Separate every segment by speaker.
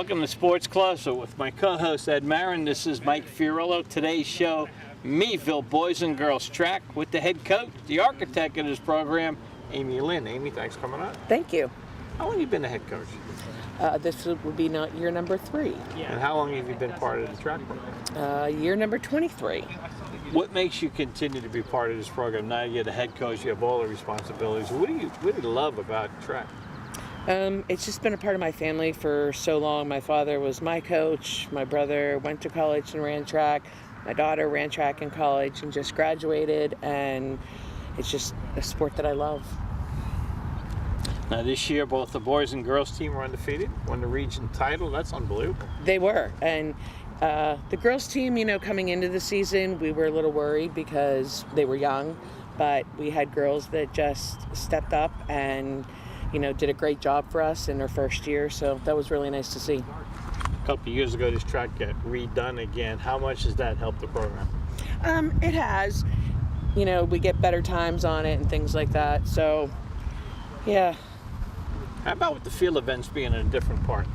Speaker 1: Welcome to Sports Closer with my co-host Ed Marin. This is Mike Fiorillo. Today's show, Meadville Boys and Girls Track with the head coach, the architect of this program, Amy Lynn. Amy, thanks for coming on.
Speaker 2: Thank you.
Speaker 1: How long have you been the head coach?
Speaker 2: This would be year number 3.
Speaker 1: Yeah. And how long have you been part of the track program?
Speaker 2: Year number 23.
Speaker 1: What makes you continue to be part of this program? Now you're the head coach, you have all the responsibilities. What do you love about track?
Speaker 2: It's just been a part of my family for so long. My father was my coach. My brother went to college and ran track. My daughter ran track in college and just graduated, and it's just a sport that I love.
Speaker 1: Now this year, both the boys and girls team were undefeated, won the region title. That's unbelievable.
Speaker 2: They were, and the girls team, coming into the season, we were a little worried because they were young, but we had girls that just stepped up and did a great job for us in their first year, so that was really nice to see.
Speaker 1: A couple of years ago, this track got redone again. How much has that helped the program?
Speaker 2: It has. We get better times on it and things like that, so yeah.
Speaker 1: How about with the field events being in a different part?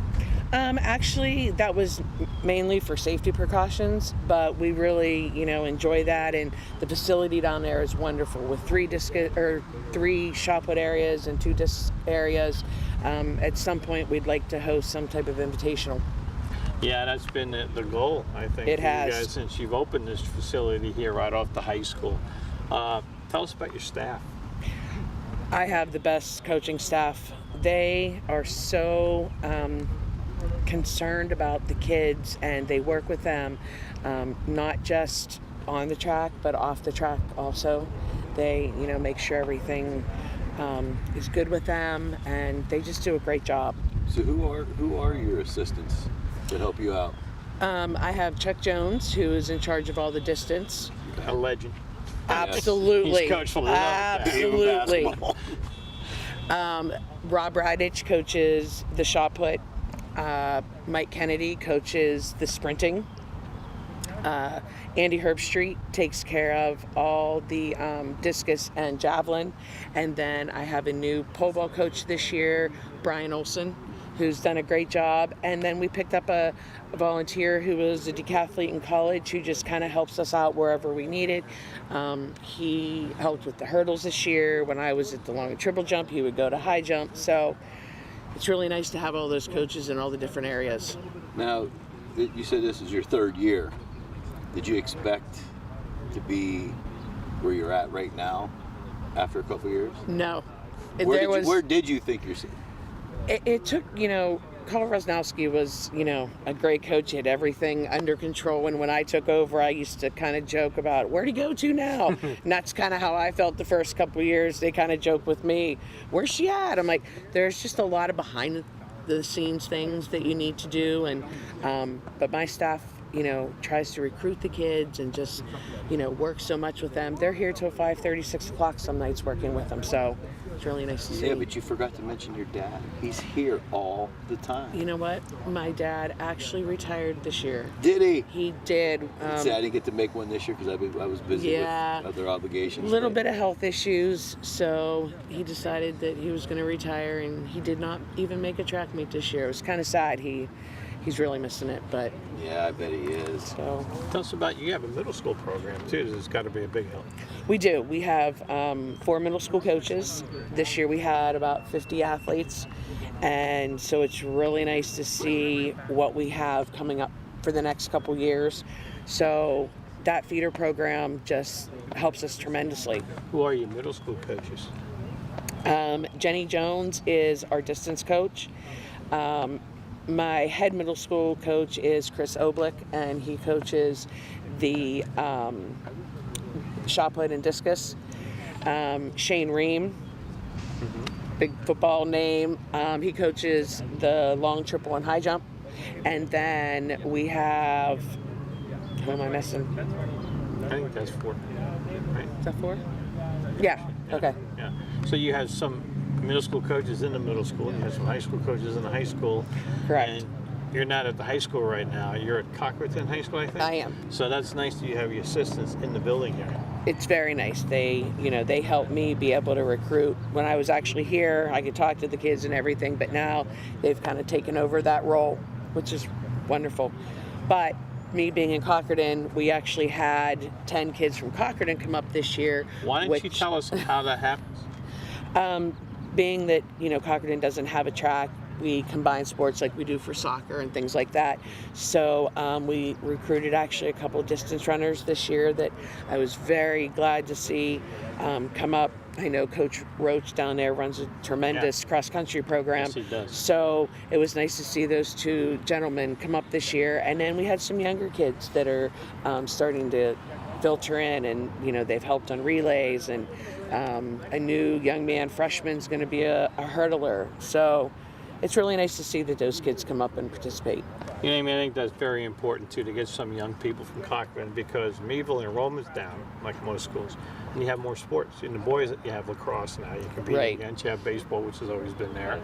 Speaker 2: Actually, that was mainly for safety precautions, but we really, enjoy that, and the facility down there is wonderful with 3 shot put areas and 2 disc areas. At some point, we'd like to host some type of invitational.
Speaker 1: Yeah, that's been the goal, I think.
Speaker 2: It
Speaker 1: for
Speaker 2: has.
Speaker 1: You guys, since you've opened this facility here right off the high school. Tell us about your staff.
Speaker 2: I have the best coaching staff. They are so concerned about the kids, and they work with them, not just on the track but off the track also. They make sure everything is good with them, and they just do a great job.
Speaker 3: So who are your assistants that help you out?
Speaker 2: I have Chuck Jones, who is in charge of all the distance.
Speaker 1: A legend.
Speaker 2: Absolutely.
Speaker 1: He's coached for the
Speaker 2: absolutely. Rob Radich coaches the shot put. Mike Kennedy coaches the sprinting. Andy Herbstreet takes care of all the discus and javelin. And then I have a new pole vault coach this year, Brian Olson, who's done a great job. And then we picked up a volunteer who was a decathlete in college who just kind of helps us out wherever we need it. He helped with the hurdles this year. When I was at the long and triple jump, he would go to high jump. So it's really nice to have all those coaches in all the different areas.
Speaker 3: Now, you said this is your 3rd year. Did you expect to be where you're at right now after a couple years?
Speaker 2: No.
Speaker 3: Where did you think you're sitting?
Speaker 2: It took, Carl Rosnowski was, a great coach. He had everything under control. And when I took over, I used to kind of joke about, where'd he go to now? And that's kind of how I felt the first couple of years. They kind of joked with me, where's she at? I'm like, there's just a lot of behind the scenes things that you need to do. And but my staff, tries to recruit the kids and just, work so much with them. They're here till 5:30, 6 o'clock some nights working with them. So it's really nice to see.
Speaker 3: Yeah, but you forgot to mention your dad. He's here all the time.
Speaker 2: You know what? My dad actually retired this year.
Speaker 3: Did he?
Speaker 2: He did.
Speaker 3: See, I didn't get to make one this year because I was busy with other obligations.
Speaker 2: A little bit of health issues, so he decided that he was going to retire, and he did not even make a track meet this year. It was kind of sad. He's really missing it, but
Speaker 3: yeah, I bet he is.
Speaker 2: So
Speaker 1: tell us about, you have a middle school program too. There's got to be a big help.
Speaker 2: We do. We have 4 middle school coaches. This year we had about 50 athletes, and so it's really nice to see what we have coming up for the next couple years. So that feeder program just helps us tremendously.
Speaker 1: Who are your middle school coaches?
Speaker 2: Jenny Jones is our distance coach. My head middle school coach is Chris Oblick, and he coaches the shot put and discus. Shane Ream, big football name, he coaches the long triple and high jump. And then we have, who am I missing?
Speaker 1: I think that's 4. Right?
Speaker 2: Is that 4? Yeah. Okay.
Speaker 1: Yeah. So you have some middle school coaches in the middle school, and you have some high school coaches in the high school.
Speaker 2: Correct.
Speaker 1: And you're not at the high school right now. You're at Cochraton High School, I think?
Speaker 2: I am.
Speaker 1: So that's nice that you have your assistants in the building here.
Speaker 2: It's very nice. They help me be able to recruit. When I was actually here, I could talk to the kids and everything, but now they've kind of taken over that role. which is wonderful. But me being in Cockerton, we actually had 10 kids from Cockerton come up this year.
Speaker 1: Why don't you tell us how that happens?
Speaker 2: Being that, Cockerton doesn't have a track, we combine sports like we do for soccer and things like that. So we recruited actually a couple of distance runners this year that I was very glad to see come up. I know Coach Roach down there runs a tremendous cross-country program.
Speaker 1: Yes, he does.
Speaker 2: So it was nice to see those two gentlemen come up this year. And then we had some younger kids that are starting to filter in, and they've helped on relays, and a new young man freshman's going to be a hurdler. So it's really nice to see that those kids come up and participate.
Speaker 1: I think that's very important too, to get some young people from Cochrane, because Meadville enrollment's down, like most schools, and you have more sports. In the boys, you have lacrosse now you compete against. You have baseball, which has always been there,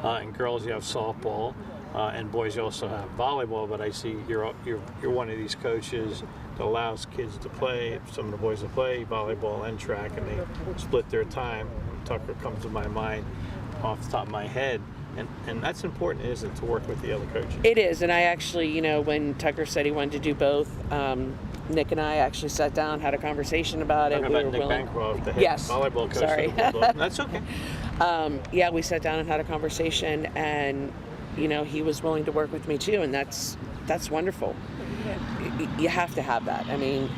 Speaker 1: and girls you have softball, and boys you also have volleyball. But I see you're one of these coaches that allows kids to play. Some of the boys will play volleyball and track, and they split their time. Tucker comes to my mind off the top of my head. And that's important, isn't it, to work with the other coaches?
Speaker 2: It is, and I actually, when Tucker said he wanted to do both, Nick and I actually sat down, had a conversation about it.
Speaker 1: Talking about Nick Bancroft, the head volleyball coach.
Speaker 2: Sorry.
Speaker 1: That's okay.
Speaker 2: We sat down and had a conversation, and he was willing to work with me too, and that's wonderful. You have to have that. I mean,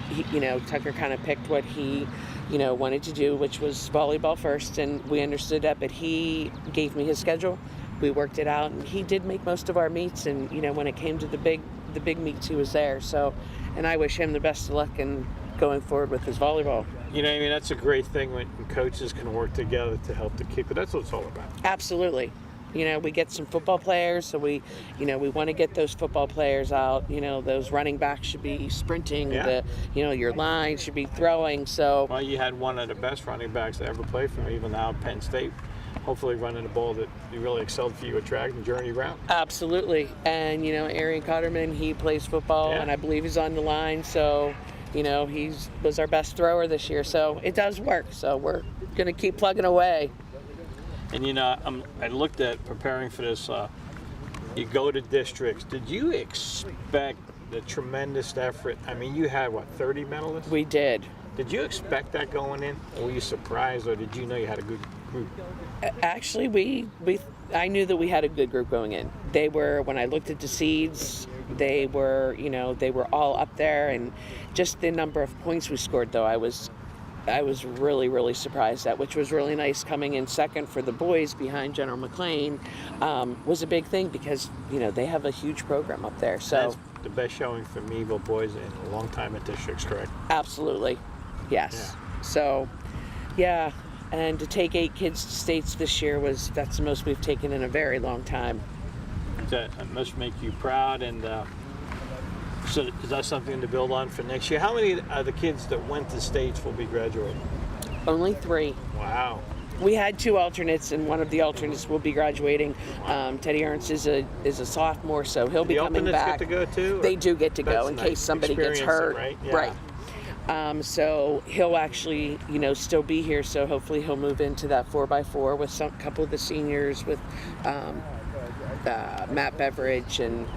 Speaker 2: Tucker kind of picked what he wanted to do, which was volleyball first, and we understood that, but he gave me his schedule. We worked it out, and he did make most of our meets, and when it came to the big meets, he was there. So, and I wish him the best of luck in going forward with his volleyball.
Speaker 1: That's a great thing when coaches can work together to help the kid, but that's what it's all about.
Speaker 2: Absolutely. We get some football players, so we want to get those football players out. Those running backs should be sprinting.
Speaker 1: Yeah.
Speaker 2: Your line should be throwing. So.
Speaker 1: Well, you had one of the best running backs to ever play for me, even now at Penn State. Hopefully running the ball that you really excelled for you at track and journey route.
Speaker 2: Absolutely. And, Arian Cotterman, he plays football, and I believe he's on the line. So, he was our best thrower this year. So it does work. So we're going to keep plugging away.
Speaker 1: And, I looked at preparing for this. You go to districts. Did you expect the tremendous effort? I mean, you had, 30 medalists?
Speaker 2: We did.
Speaker 1: Did you expect that going in? Or were you surprised, or did you know you had a good group?
Speaker 2: Actually, I knew that we had a good group going in. They were, when I looked at the seeds, they were all up there, and just the number of points we scored, though, I was really, really surprised at, which was really nice. Coming in second for the boys behind General McLean was a big thing, because, they have a huge program up there. So
Speaker 1: that's the best showing for Meadville boys in a long time at districts, correct?
Speaker 2: Absolutely. Yes. Yeah. So, yeah. And to take 8 kids to states this year that's the most we've taken in a very long time.
Speaker 1: That must make you proud, and so is that something to build on for next year? How many of the kids that went to states will be graduating?
Speaker 2: Only 3.
Speaker 1: Wow.
Speaker 2: We had 2 alternates, and one of the alternates will be graduating. Teddy Ernst is a sophomore, so he'll be coming back.
Speaker 1: The get to go too?
Speaker 2: They do get to go in
Speaker 1: nice.
Speaker 2: case somebody gets hurt.
Speaker 1: Right. Yeah.
Speaker 2: Right. So he'll actually, still be here. So hopefully he'll move into that 4x4 with some couple of the seniors, with Matt Beveridge and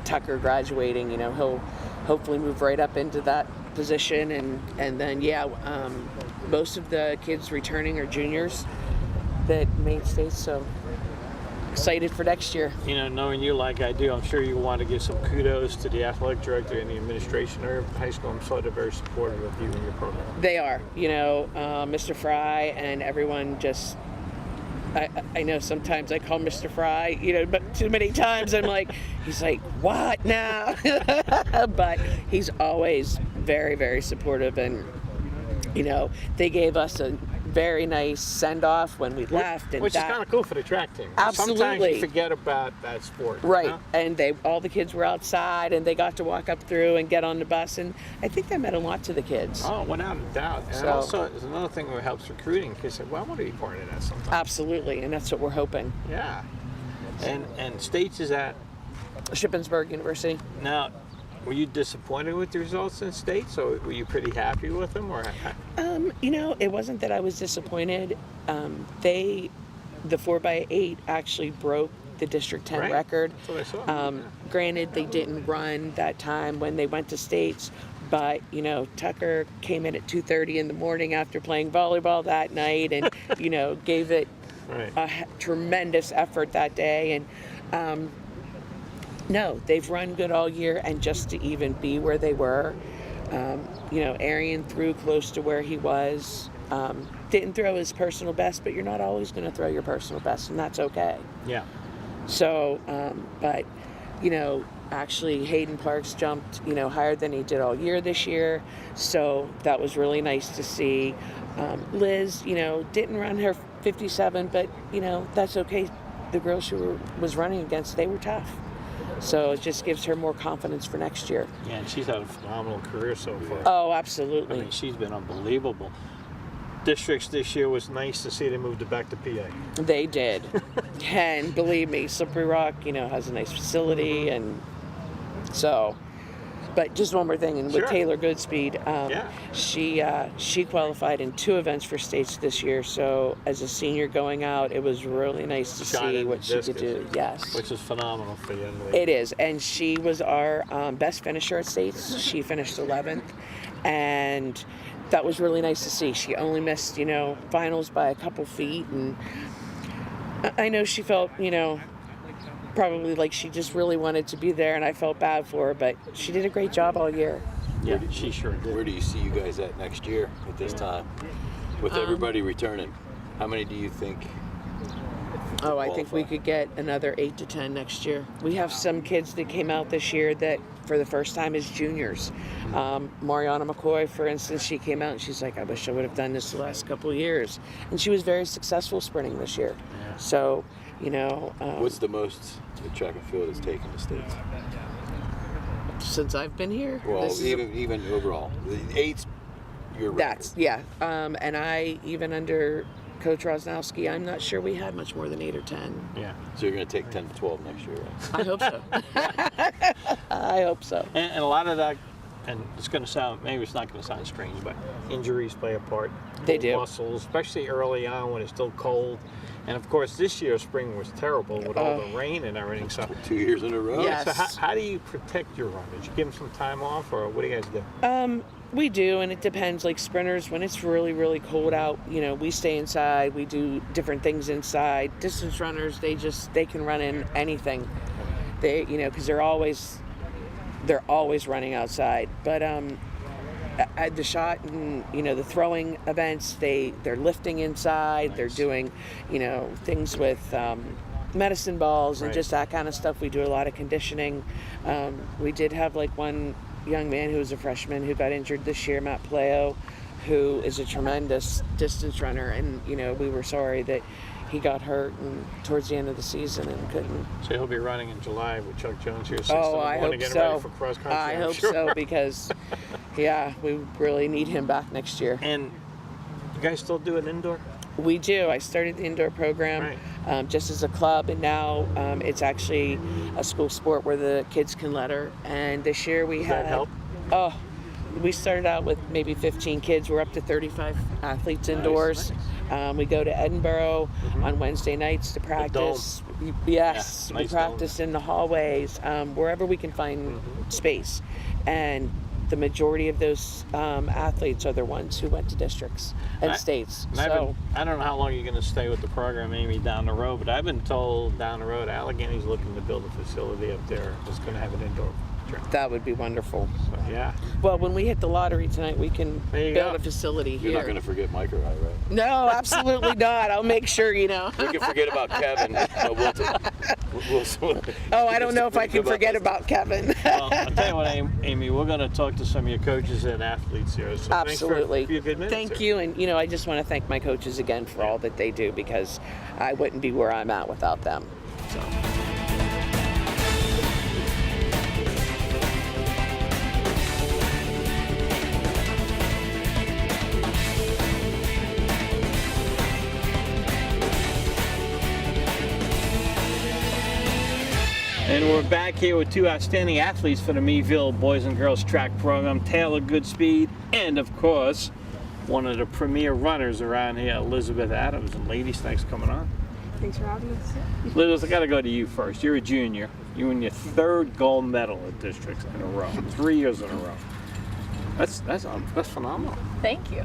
Speaker 2: Tucker graduating. He'll hopefully move right up into that position, and then most of the kids returning are juniors that made states. So excited for next year.
Speaker 1: Knowing you like I do, I'm sure you want to give some kudos to the athletic director and the administration there at the high school. I'm so they're very supportive of you and your program.
Speaker 2: They are. Mr. Fry and everyone just. I know sometimes I call Mr. Fry, but too many times I'm like, he's like, what now? But he's always very, very supportive, and they gave us a very nice send-off when we left, and
Speaker 1: which is kind of cool for the track team.
Speaker 2: Absolutely.
Speaker 1: Sometimes you forget about that sport,
Speaker 2: right? And all the kids were outside, and they got to walk up through and get on the bus, and I think that meant a lot to the kids.
Speaker 1: Oh, without a doubt. And also, it's another thing that helps recruiting. Kids say, "Well, I want to be part of that sometime."
Speaker 2: Absolutely, and that's what we're hoping.
Speaker 1: Yeah. And states is at
Speaker 2: Shippensburg University.
Speaker 1: Now, were you disappointed with the results in states, or were you pretty happy with them, or?
Speaker 2: It wasn't that I was disappointed. The 4x8 actually broke the District 10
Speaker 1: Right.
Speaker 2: record.
Speaker 1: That's what I saw.
Speaker 2: Granted, they didn't run that time when they went to states, but Tucker came in at 2:30 in the morning after playing volleyball that night, and gave it
Speaker 1: Right.
Speaker 2: a tremendous effort that day. And no, they've run good all year, and just to even be where they were, Arian threw close to where he was. Didn't throw his personal best, but you're not always going to throw your personal best, and that's okay.
Speaker 1: Yeah.
Speaker 2: So, but actually Hayden Parks jumped higher than he did all year this year, so that was really nice to see. Liz didn't run her 57, but that's okay. The girls she was running against, they were tough, so it just gives her more confidence for next year.
Speaker 1: Yeah, and she's had a phenomenal career so far.
Speaker 2: Oh,
Speaker 1: I
Speaker 2: absolutely.
Speaker 1: mean, she's been unbelievable. Districts this year was nice to see they moved it back to PA.
Speaker 2: They did. And believe me, Slippery Rock, has a nice facility, and so. But just one more thing, and with
Speaker 1: Sure.
Speaker 2: Taylor Goodspeed,
Speaker 1: Yeah.
Speaker 2: she qualified in 2 events for states this year. So as a senior going out, it was really nice to
Speaker 1: Shot
Speaker 2: see
Speaker 1: in
Speaker 2: what
Speaker 1: the
Speaker 2: she could
Speaker 1: discus,
Speaker 2: do. Yes.
Speaker 1: Which is phenomenal for young lady.
Speaker 2: It is, and she was our best finisher at states. She finished 11th, and that was really nice to see. She only missed, finals by a couple feet, and I know she felt, probably like she just really wanted to be there, and I felt bad for her, but she did a great job all year.
Speaker 1: Yeah, she sure did.
Speaker 3: Where do you see you guys at next year at this time? With everybody returning, how many do you think?
Speaker 2: Oh, I think we
Speaker 3: qualify?
Speaker 2: could get another 8 to 10 next year. We have some kids that came out this year that for the first time as juniors. Mariana McCoy, for instance, she came out and she's like, I wish I would have done this the last couple of years. And she was very successful sprinting this year.
Speaker 1: Yeah.
Speaker 2: So,
Speaker 3: What's the most the track and field has taken the states?
Speaker 2: since I've been here,
Speaker 3: Well,
Speaker 2: this is
Speaker 3: even overall, the 8's your record.
Speaker 2: that's, yeah. And I, even under Coach Rosnowski, I'm not sure we had much more than 8 or 10.
Speaker 1: Yeah.
Speaker 3: So you're going to take 10 to 12 next year, right?
Speaker 2: I hope so. I hope so.
Speaker 1: And a lot of that, and it's going to sound, maybe it's not going to sound strange, but injuries play a part.
Speaker 2: They do.
Speaker 1: Muscles, especially early on when it's still cold. And of course, this year spring was terrible with all the rain and everything. So,
Speaker 3: 2 years in a row.
Speaker 2: Yeah.
Speaker 1: so how do you protect your runners? You give them some time off, or what do you guys do?
Speaker 2: We do, and it depends. Like sprinters, when it's really, really cold out, we stay inside. We do different things inside. Distance runners, they can run in anything. They, because they're always running outside. But at the shot and the throwing events, they're lifting inside.
Speaker 1: Nice.
Speaker 2: They're doing, things with medicine balls and
Speaker 1: Right.
Speaker 2: just that kind of stuff. We do a lot of conditioning. We did have one young man who was a freshman who got injured this year, Matt Paleo, who is a tremendous distance runner, and we were sorry that he got hurt and towards the end of the season and couldn't.
Speaker 1: So he'll be running in July with Chuck Jones here 6
Speaker 2: Oh,
Speaker 1: in the
Speaker 2: I
Speaker 1: morning,
Speaker 2: hope
Speaker 1: getting ready
Speaker 2: so.
Speaker 1: for cross country.
Speaker 2: I
Speaker 1: I'm
Speaker 2: hope
Speaker 1: sure.
Speaker 2: so, because yeah, we really need him back next year.
Speaker 1: And you guys still do an indoor?
Speaker 2: We do. I started the indoor program just as a club, and now it's actually a school sport where the kids can letter. And this year we
Speaker 1: Does
Speaker 2: had
Speaker 1: that help?
Speaker 2: Oh, we started out with maybe 15 kids. We're up to 35 athletes indoors.
Speaker 1: Nice.
Speaker 2: We go to Edinburgh on Wednesday nights to practice. Yes,
Speaker 1: Yeah,
Speaker 2: we
Speaker 1: nice
Speaker 2: practice in the hallways, wherever we can find space. And the majority of those athletes are the ones who went to districts and states.
Speaker 1: And
Speaker 2: So
Speaker 1: I don't know how long you're going to stay with the program, Amy, down the road, but I've been told down the road Allegheny's looking to build a facility up there that's going to have an indoor track.
Speaker 2: that would be wonderful.
Speaker 1: So, yeah.
Speaker 2: Well, when we hit the lottery tonight, we can
Speaker 1: There you
Speaker 2: build
Speaker 1: go.
Speaker 2: a facility
Speaker 3: You're
Speaker 2: here.
Speaker 3: not going to forget Mike or I, right?
Speaker 2: No, absolutely not. I'll make sure
Speaker 3: We can forget about Kevin. But
Speaker 2: Oh, I don't know if I can forget about Kevin.
Speaker 1: Well, I'll tell you what, Amy, we're going to talk to some of your coaches and athletes here. So
Speaker 2: Absolutely.
Speaker 1: Thanks for a few good minutes
Speaker 2: Thank
Speaker 1: here.
Speaker 2: you. And, I just want to thank my coaches again for all that they do, because I wouldn't be where I'm at without them. So.
Speaker 1: And we're back here with 2 outstanding athletes for the Meadville Boys and Girls Track Program, Taylor Goodspeed, and of course, one of the premier runners around here, Elizabeth Adams. And ladies, thanks for coming on.
Speaker 4: Thanks for having us.
Speaker 1: Liz, I got to go to you first. You're a junior. You win your 3rd gold medal at districts in a row, 3 years in a row. That's phenomenal.
Speaker 5: Thank you.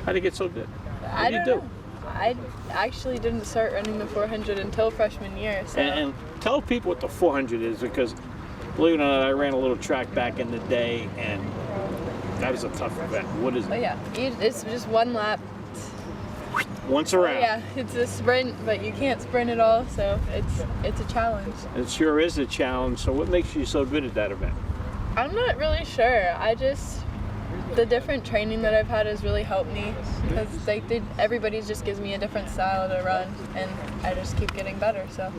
Speaker 1: How'd you get so good?
Speaker 5: I
Speaker 1: What do you
Speaker 5: don't know. I actually didn't start running the 400 until freshman year. So
Speaker 1: And tell people what the 400 is, because believe it or not, I ran a little track back in the day, and that was a tough event. What is it?
Speaker 5: oh yeah, it's just one lap.
Speaker 1: Once
Speaker 5: Oh,
Speaker 1: around.
Speaker 5: yeah, it's a sprint, but you can't sprint it all, so it's a challenge.
Speaker 1: It sure is a challenge. So what makes you so good at that event?
Speaker 5: I'm not really sure. The different training that I've had has really helped me because everybody just gives me a different style to run, and I just keep getting better. So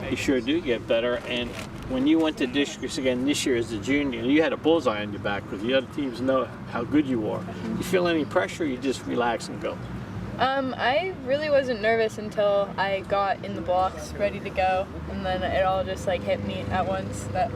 Speaker 1: You sure do get better. And when you went to districts again this year as a junior, you had a bullseye on your back because the other teams know how good you are. You feel any pressure? You just relax and go.
Speaker 5: I really wasn't nervous until I got in the blocks ready to go, and then it all just hit me at once that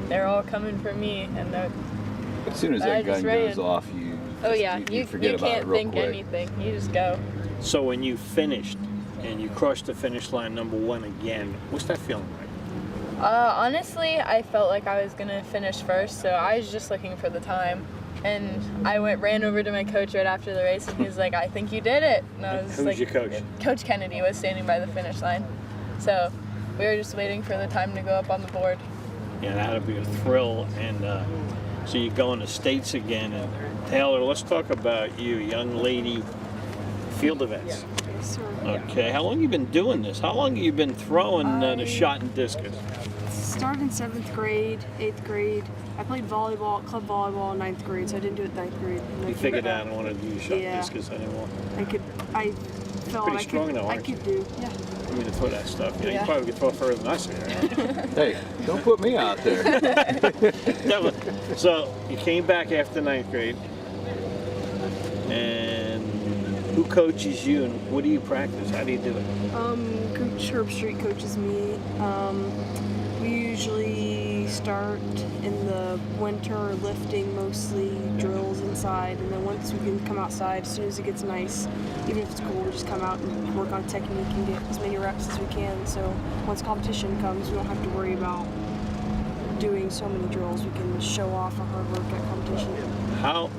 Speaker 5: they're all coming for me, and
Speaker 3: As soon as
Speaker 5: I
Speaker 3: that gun
Speaker 5: just ran.
Speaker 3: goes off, you
Speaker 5: oh
Speaker 3: just-
Speaker 5: yeah,
Speaker 3: you forget
Speaker 5: you
Speaker 3: about
Speaker 5: can't
Speaker 3: it real
Speaker 5: think
Speaker 3: quick.
Speaker 5: anything. You just go.
Speaker 1: So when you finished and you crossed the finish line #1 again, what's that feeling like?
Speaker 5: Honestly, I felt like I was gonna finish first, so I was just looking for the time. And I ran over to my coach right after the race, and he was like, "I think you did it." And I was
Speaker 1: Who's
Speaker 5: like,
Speaker 1: your coach?
Speaker 5: Coach Kennedy was standing by the finish line. So we were just waiting for the time to go up on the board.
Speaker 1: Yeah, that'll be a thrill. And so you go in the States again. And Taylor, let's talk about you, young lady, field events.
Speaker 4: Yes, sir.
Speaker 1: Okay, how long you been doing this? How long have you been throwing the shot and discus?
Speaker 4: Started in 7th grade, 8th grade. I played volleyball, club volleyball in 9th grade, so I didn't do it 9th grade. And
Speaker 1: You figured out I don't want to do shot
Speaker 4: Yeah.
Speaker 1: discus anymore.
Speaker 4: I felt
Speaker 1: Pretty
Speaker 4: I
Speaker 1: strong
Speaker 4: could,
Speaker 1: though,
Speaker 4: I
Speaker 1: aren't you?
Speaker 4: could do. Yeah.
Speaker 1: I mean, to throw that stuff. You
Speaker 5: Yeah.
Speaker 1: probably could throw further than us here.
Speaker 3: Hey, don't put me out there.
Speaker 1: So you came back after 9th grade, and who coaches you, and what do you practice? How do you do it?
Speaker 4: Coach Herb Street coaches me. We usually start in the winter lifting mostly drills inside, and then once we can come outside, as soon as it gets nice, even if it's cold, we just come out and work on technique and get as many reps as we can. So once competition comes, we don't have to worry about doing so many drills. We can show off our hard work at competition.
Speaker 1: How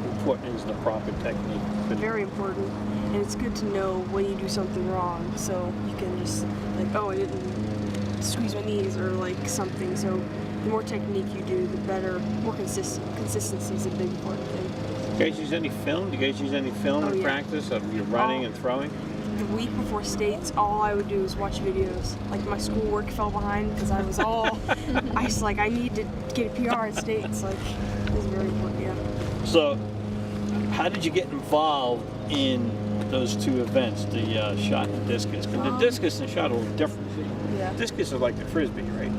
Speaker 1: important is the proper technique?
Speaker 4: Very important, and it's good to know when you do something wrong, so you can just oh, I didn't squeeze my knees or something. So the more technique you do, the better. More consistency is a big important thing.
Speaker 1: Do you guys use any film? Do you guys use any film in
Speaker 4: yeah.
Speaker 1: practice of your running and throwing?
Speaker 4: The week before states, all I would do is watch videos. My schoolwork fell behind because I was all I need to get a PR at states. It was very important. Yeah.
Speaker 1: So, how did you get involved in those two events, the shot and discus? Because the discus and shot are a little different.
Speaker 4: Yeah.
Speaker 1: Discus is like the frisbee, right?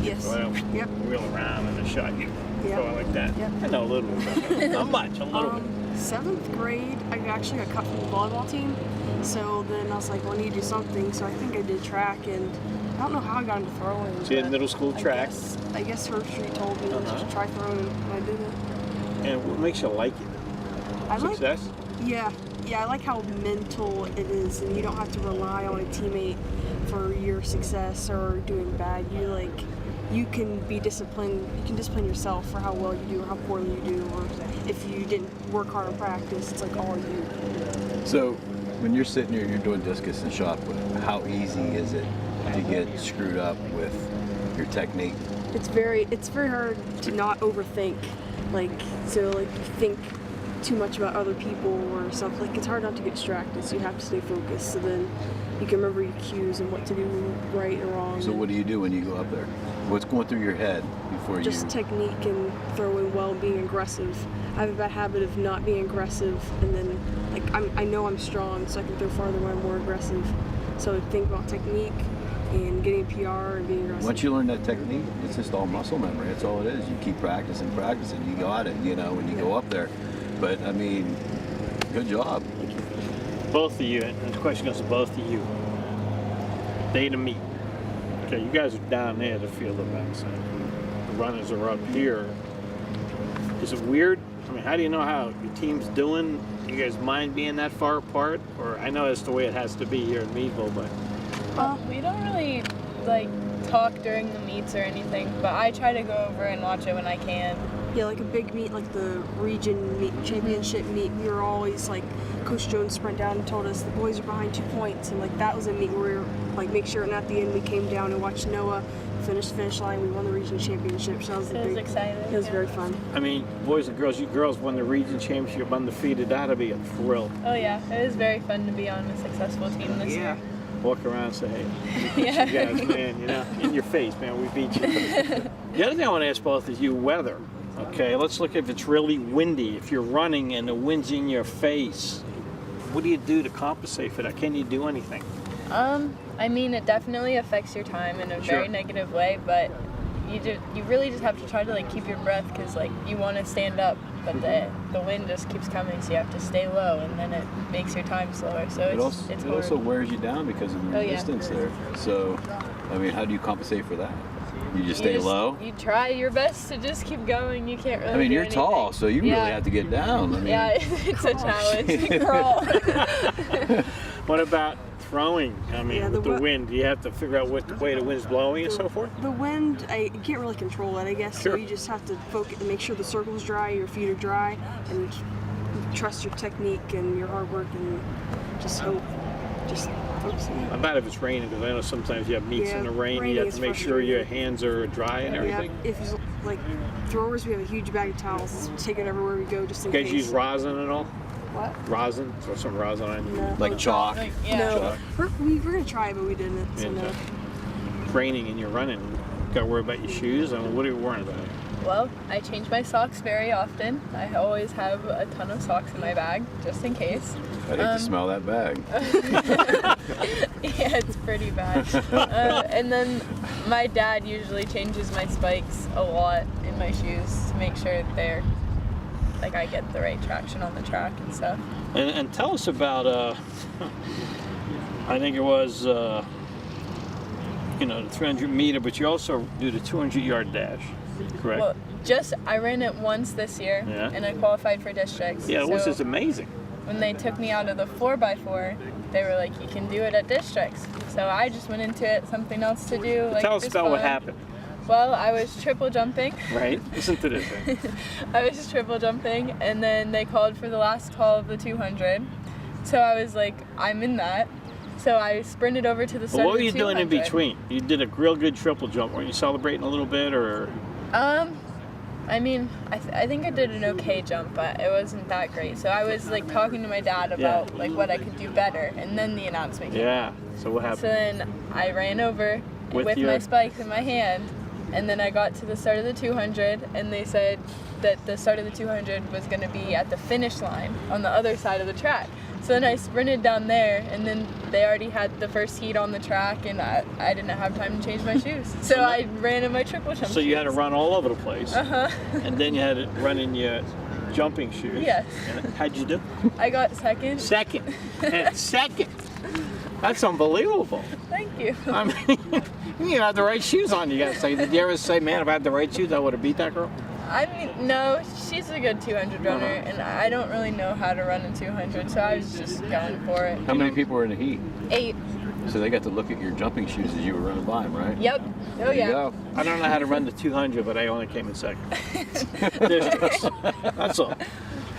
Speaker 4: Yes.
Speaker 1: Well,
Speaker 4: Yep.
Speaker 1: wheel around and the shot, you
Speaker 4: Yep.
Speaker 1: throw it like that.
Speaker 4: Yep.
Speaker 1: I know a little bit about that. Not much, a little bit.
Speaker 4: 7th grade, I actually got cut from the volleyball team. So then I was like, well, I need to do something. So I think I did track, and I don't know how I got into throwing.
Speaker 1: So you had
Speaker 4: but
Speaker 1: middle school track.
Speaker 4: I guess Herb Street told me to try throwing, and I did it.
Speaker 1: And what makes you like it?
Speaker 4: I like,
Speaker 1: Success?
Speaker 4: yeah, I like how mental it is, and you don't have to rely on a teammate for your success or doing bad. You can be disciplined. You can discipline yourself for how well you do or how poorly you do, or if you didn't work hard in practice, it's all you.
Speaker 3: So when you're sitting here, you're doing discus and shot put, how easy is it to get screwed up with your technique?
Speaker 4: It's very hard to not overthink. You think too much about other people or something. It's hard not to get distracted, so you have to stay focused. So then you can remember your cues and what to do right and wrong.
Speaker 3: So what do you do when you go up there? What's going through your head before
Speaker 4: Just
Speaker 3: you?
Speaker 4: technique and throwing well, being aggressive. I have a bad habit of not being aggressive, and then I know I'm strong, so I can throw farther when I'm more aggressive. So think about technique and getting PR and being aggressive.
Speaker 3: Once you learn that technique, it's just all muscle memory. That's all it is. You keep practicing, you got it, when you go up there. But I mean, good job.
Speaker 1: Both of you, and the question goes to both of you. Day to meet. Okay, you guys are down there at the field events, and the runners are up here. Is it weird I mean, how do you know how your team's doing? Do you guys mind being that far apart? Or I know that's the way it has to be here in Meadville, but
Speaker 5: We don't really like talk during the meets or anything, but I try to go over and watch it when I can.
Speaker 4: Yeah, like a big meet, like the region meet, championship meet, we were always like, Coach Jones sprint down and told us the boys are behind 2 points, and like that was a meet where we were like make sure, and at the end we came down and watched Noah finish line. We won the region championship, so that was
Speaker 5: It was
Speaker 4: big.
Speaker 5: exciting.
Speaker 4: It was
Speaker 5: yeah.
Speaker 4: very fun.
Speaker 1: I mean, boys and girls, you girls won the region championship undefeated. That'd be a thrill.
Speaker 5: Oh yeah, it was very fun to be on a successful team this year.
Speaker 1: Walk around and say, hey,
Speaker 5: Yeah.
Speaker 1: you guys, man, you know, in your face, man, we beat you. The other thing I want to ask both is you weather. Okay, let's look if it's really windy. If you're running and the wind's in your face, what do you do to compensate for that? Can you do anything?
Speaker 5: I mean, it definitely affects your time in a
Speaker 1: Sure.
Speaker 5: very negative way, but you really just have to try to like keep your breath, because like you want to stand up, but the wind just keeps coming, so you have to stay low, and then it makes your time slower. So it's
Speaker 3: it also
Speaker 5: hard.
Speaker 3: wears you down because of the
Speaker 5: Oh, yeah.
Speaker 3: resistance there. So, I mean, how do you compensate for that? You just stay low?
Speaker 5: You try your best to just keep going. You can't really.
Speaker 3: I mean,
Speaker 5: do
Speaker 3: you're
Speaker 5: anything.
Speaker 3: tall, so you
Speaker 5: Yeah.
Speaker 3: really have to get down. I mean,
Speaker 5: Yeah, it's a challenge. Crawl.
Speaker 1: What about throwing? I mean,
Speaker 4: Yeah,
Speaker 1: with
Speaker 4: the
Speaker 1: the wind, do you have to figure out what the way the wind's blowing and so forth?
Speaker 4: The wind, you can't really control it, I guess.
Speaker 1: Sure.
Speaker 4: So you just have to focus and make sure the circle's dry, your feet are dry, and trust your technique and your hard work, and just hope. Just focus on
Speaker 1: How
Speaker 4: it.
Speaker 1: about if it's raining? Because I know sometimes you have meets
Speaker 4: Yeah,
Speaker 1: in the rain. You
Speaker 4: raining
Speaker 1: have
Speaker 4: is
Speaker 1: to make sure your
Speaker 4: frustrating.
Speaker 1: hands are dry and everything.
Speaker 4: Yeah, if it's like throwers, we have a huge bag of towels. Take it everywhere we go, just in
Speaker 1: You guys
Speaker 4: case.
Speaker 1: use rosin and all?
Speaker 4: What?
Speaker 1: Rosin? Throw some rosin on.
Speaker 4: No.
Speaker 3: like chalk.
Speaker 5: Like, yeah.
Speaker 4: No, we were gonna try, but we didn't. So
Speaker 1: Yeah,
Speaker 4: no.
Speaker 1: It's raining and you're running. Got to worry about your shoes. I mean, what are you worrying about?
Speaker 5: Well, I change my socks very often. I always have a ton of socks in my bag, just in case.
Speaker 3: I'd hate to smell that bag.
Speaker 5: Yeah, it's pretty bad. And then my dad usually changes my spikes a lot in my shoes to make sure they're, like, I get the right traction on the track and stuff.
Speaker 1: And tell us about, I think it was, the 300 meter, but you also do the 200-yard dash, correct?
Speaker 5: Well, I ran it once this year,
Speaker 1: Yeah.
Speaker 5: and I qualified for districts.
Speaker 1: Yeah, it was
Speaker 5: So
Speaker 1: just amazing.
Speaker 5: when they took me out of the 4x4, they were like, you can do it at districts. So I just went into it, something else to do. Like,
Speaker 1: Tell us
Speaker 5: just
Speaker 1: about what
Speaker 5: fun.
Speaker 1: happened.
Speaker 5: Well, I was triple jumping.
Speaker 1: Right? Listen to this.
Speaker 5: I was triple jumping, and then they called for the last call of the 200. So I was like, I'm in that. So I sprinted over to the
Speaker 1: Well,
Speaker 5: start
Speaker 1: what
Speaker 5: of
Speaker 1: were
Speaker 5: the
Speaker 1: you doing in
Speaker 5: 200.
Speaker 1: between? You did a real good triple jump. Were you celebrating a little bit, or?
Speaker 5: I mean, I think I did an okay jump, but it wasn't that great. So I was like talking to my dad about like what I could do better, and then the announcement came.
Speaker 1: Yeah. So what
Speaker 5: So
Speaker 1: happened?
Speaker 5: then I ran over
Speaker 1: With
Speaker 5: with
Speaker 1: your-
Speaker 5: my spikes in my hand, and then I got to the start of the 200, and they said that the start of the 200 was going to be at the finish line on the other side of the track. So then I sprinted down there, and then they already had the first heat on the track, and I didn't have time to change my shoes. So I ran in my triple jump
Speaker 1: So you had to
Speaker 5: shoes.
Speaker 1: run all over the place,
Speaker 5: Uh-huh.
Speaker 1: and then you had to run in your jumping shoes.
Speaker 5: Yes.
Speaker 1: And how'd you do?
Speaker 5: I got second.
Speaker 1: Second. Second. That's unbelievable.
Speaker 5: Thank you.
Speaker 1: I mean, you had the right shoes on. You gotta say. Did you ever say, "Man, if I had the right shoes, I would have beat that girl"?
Speaker 5: I mean, no, she's a good 200 runner,
Speaker 1: Uh-huh.
Speaker 5: and I don't really know how to run a 200, so I was just going for it.
Speaker 3: How many people were in the heat?
Speaker 5: 8.
Speaker 3: So they got to look at your jumping shoes as you were running by them, right?
Speaker 5: Yep. Oh
Speaker 3: There you
Speaker 5: yeah.
Speaker 3: go.
Speaker 1: I don't know how to run the 200, but I only came in second. That's all.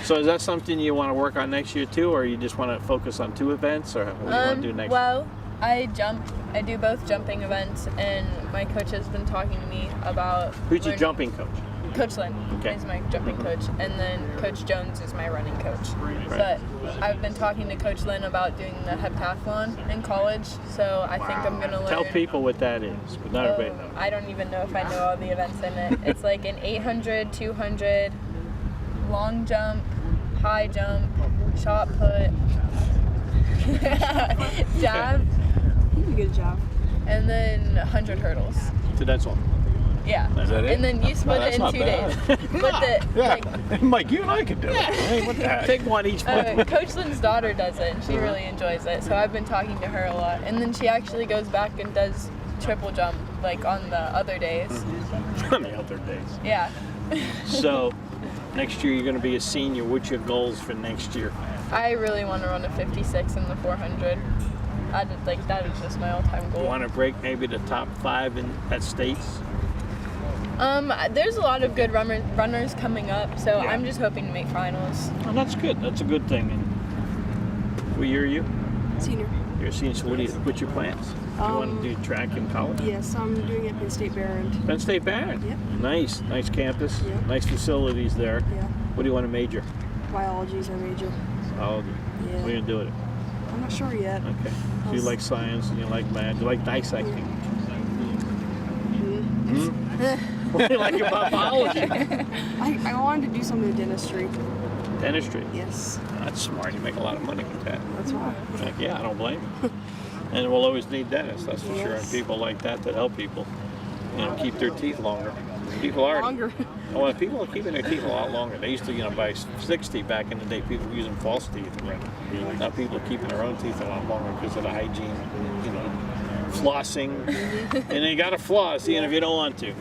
Speaker 1: So is that something you want to work on next year too, or you just want to focus on 2 events, or what do you want to do next?
Speaker 5: Well, I do both jumping events, and my coach has been talking to me about.
Speaker 1: Who's your
Speaker 5: learning-
Speaker 1: jumping coach?
Speaker 5: Coach Lynn
Speaker 1: Okay.
Speaker 5: is my jumping coach, and then Coach Jones is my running coach. But I've been talking to Coach Lynn about doing the heptathlon in college, so I think I'm gonna learn.
Speaker 1: Tell people what that is, but not everybody knows.
Speaker 5: I don't even know if I know all the events in it. It's like an 800, 200, long jump, high jump, shot put, jab,
Speaker 4: You did a good job.
Speaker 5: and then 100 hurdles.
Speaker 1: So that's all.
Speaker 5: Yeah.
Speaker 3: Is that it?
Speaker 5: And then you split
Speaker 3: that's
Speaker 5: it in
Speaker 3: not
Speaker 5: 2
Speaker 3: bad.
Speaker 5: days. But like,
Speaker 3: Mike, you and I could do it. Hey, what the heck?
Speaker 1: Take one each month.
Speaker 5: Coach Lynn's daughter does it, and she really enjoys it. So I've been talking to her a lot. And then she actually goes back and does triple jump, like on the other days.
Speaker 1: On the other days.
Speaker 5: Yeah.
Speaker 1: So Next year you're going to be a senior. What's your goals for next year?
Speaker 5: I really want to run a 56 in the 400. That is just my all-time goal.
Speaker 1: You want to break maybe the top 5 at states?
Speaker 5: There's a lot of good runners coming up, so
Speaker 1: Yeah.
Speaker 5: I'm just hoping to make finals.
Speaker 1: Oh, that's good. That's a good thing. And what year are you?
Speaker 4: Senior.
Speaker 1: You're a senior. So what's your plans? Do you want to do track in college?
Speaker 4: Yes, I'm doing it at Penn State Barron.
Speaker 1: Penn State Barron.
Speaker 4: Yep.
Speaker 1: Nice campus.
Speaker 4: Yep.
Speaker 1: Nice facilities there.
Speaker 4: Yeah.
Speaker 1: What do you want to major?
Speaker 4: Biology is my major.
Speaker 1: Biology.
Speaker 4: Yeah.
Speaker 1: What are you gonna do with it?
Speaker 4: I'm not sure yet.
Speaker 1: Okay. So you like science and you like math. You like dissecting. What do you like about biology?
Speaker 4: I wanted to do something with dentistry.
Speaker 1: Dentistry.
Speaker 4: Yes,
Speaker 1: That's smart. You make a lot of money with that.
Speaker 4: that's why.
Speaker 1: Heck yeah, I don't blame you. And we'll always need dentists, that's for sure. And
Speaker 4: Yes.
Speaker 1: people like that help people, keep their teeth longer. People are.
Speaker 4: Longer.
Speaker 1: Well, people are keeping their teeth a lot longer. They used to, by 60 back in the day, people were using false teeth. Now people are keeping their own teeth a lot longer because of the hygiene, flossing. And you got to floss even if you don't want to.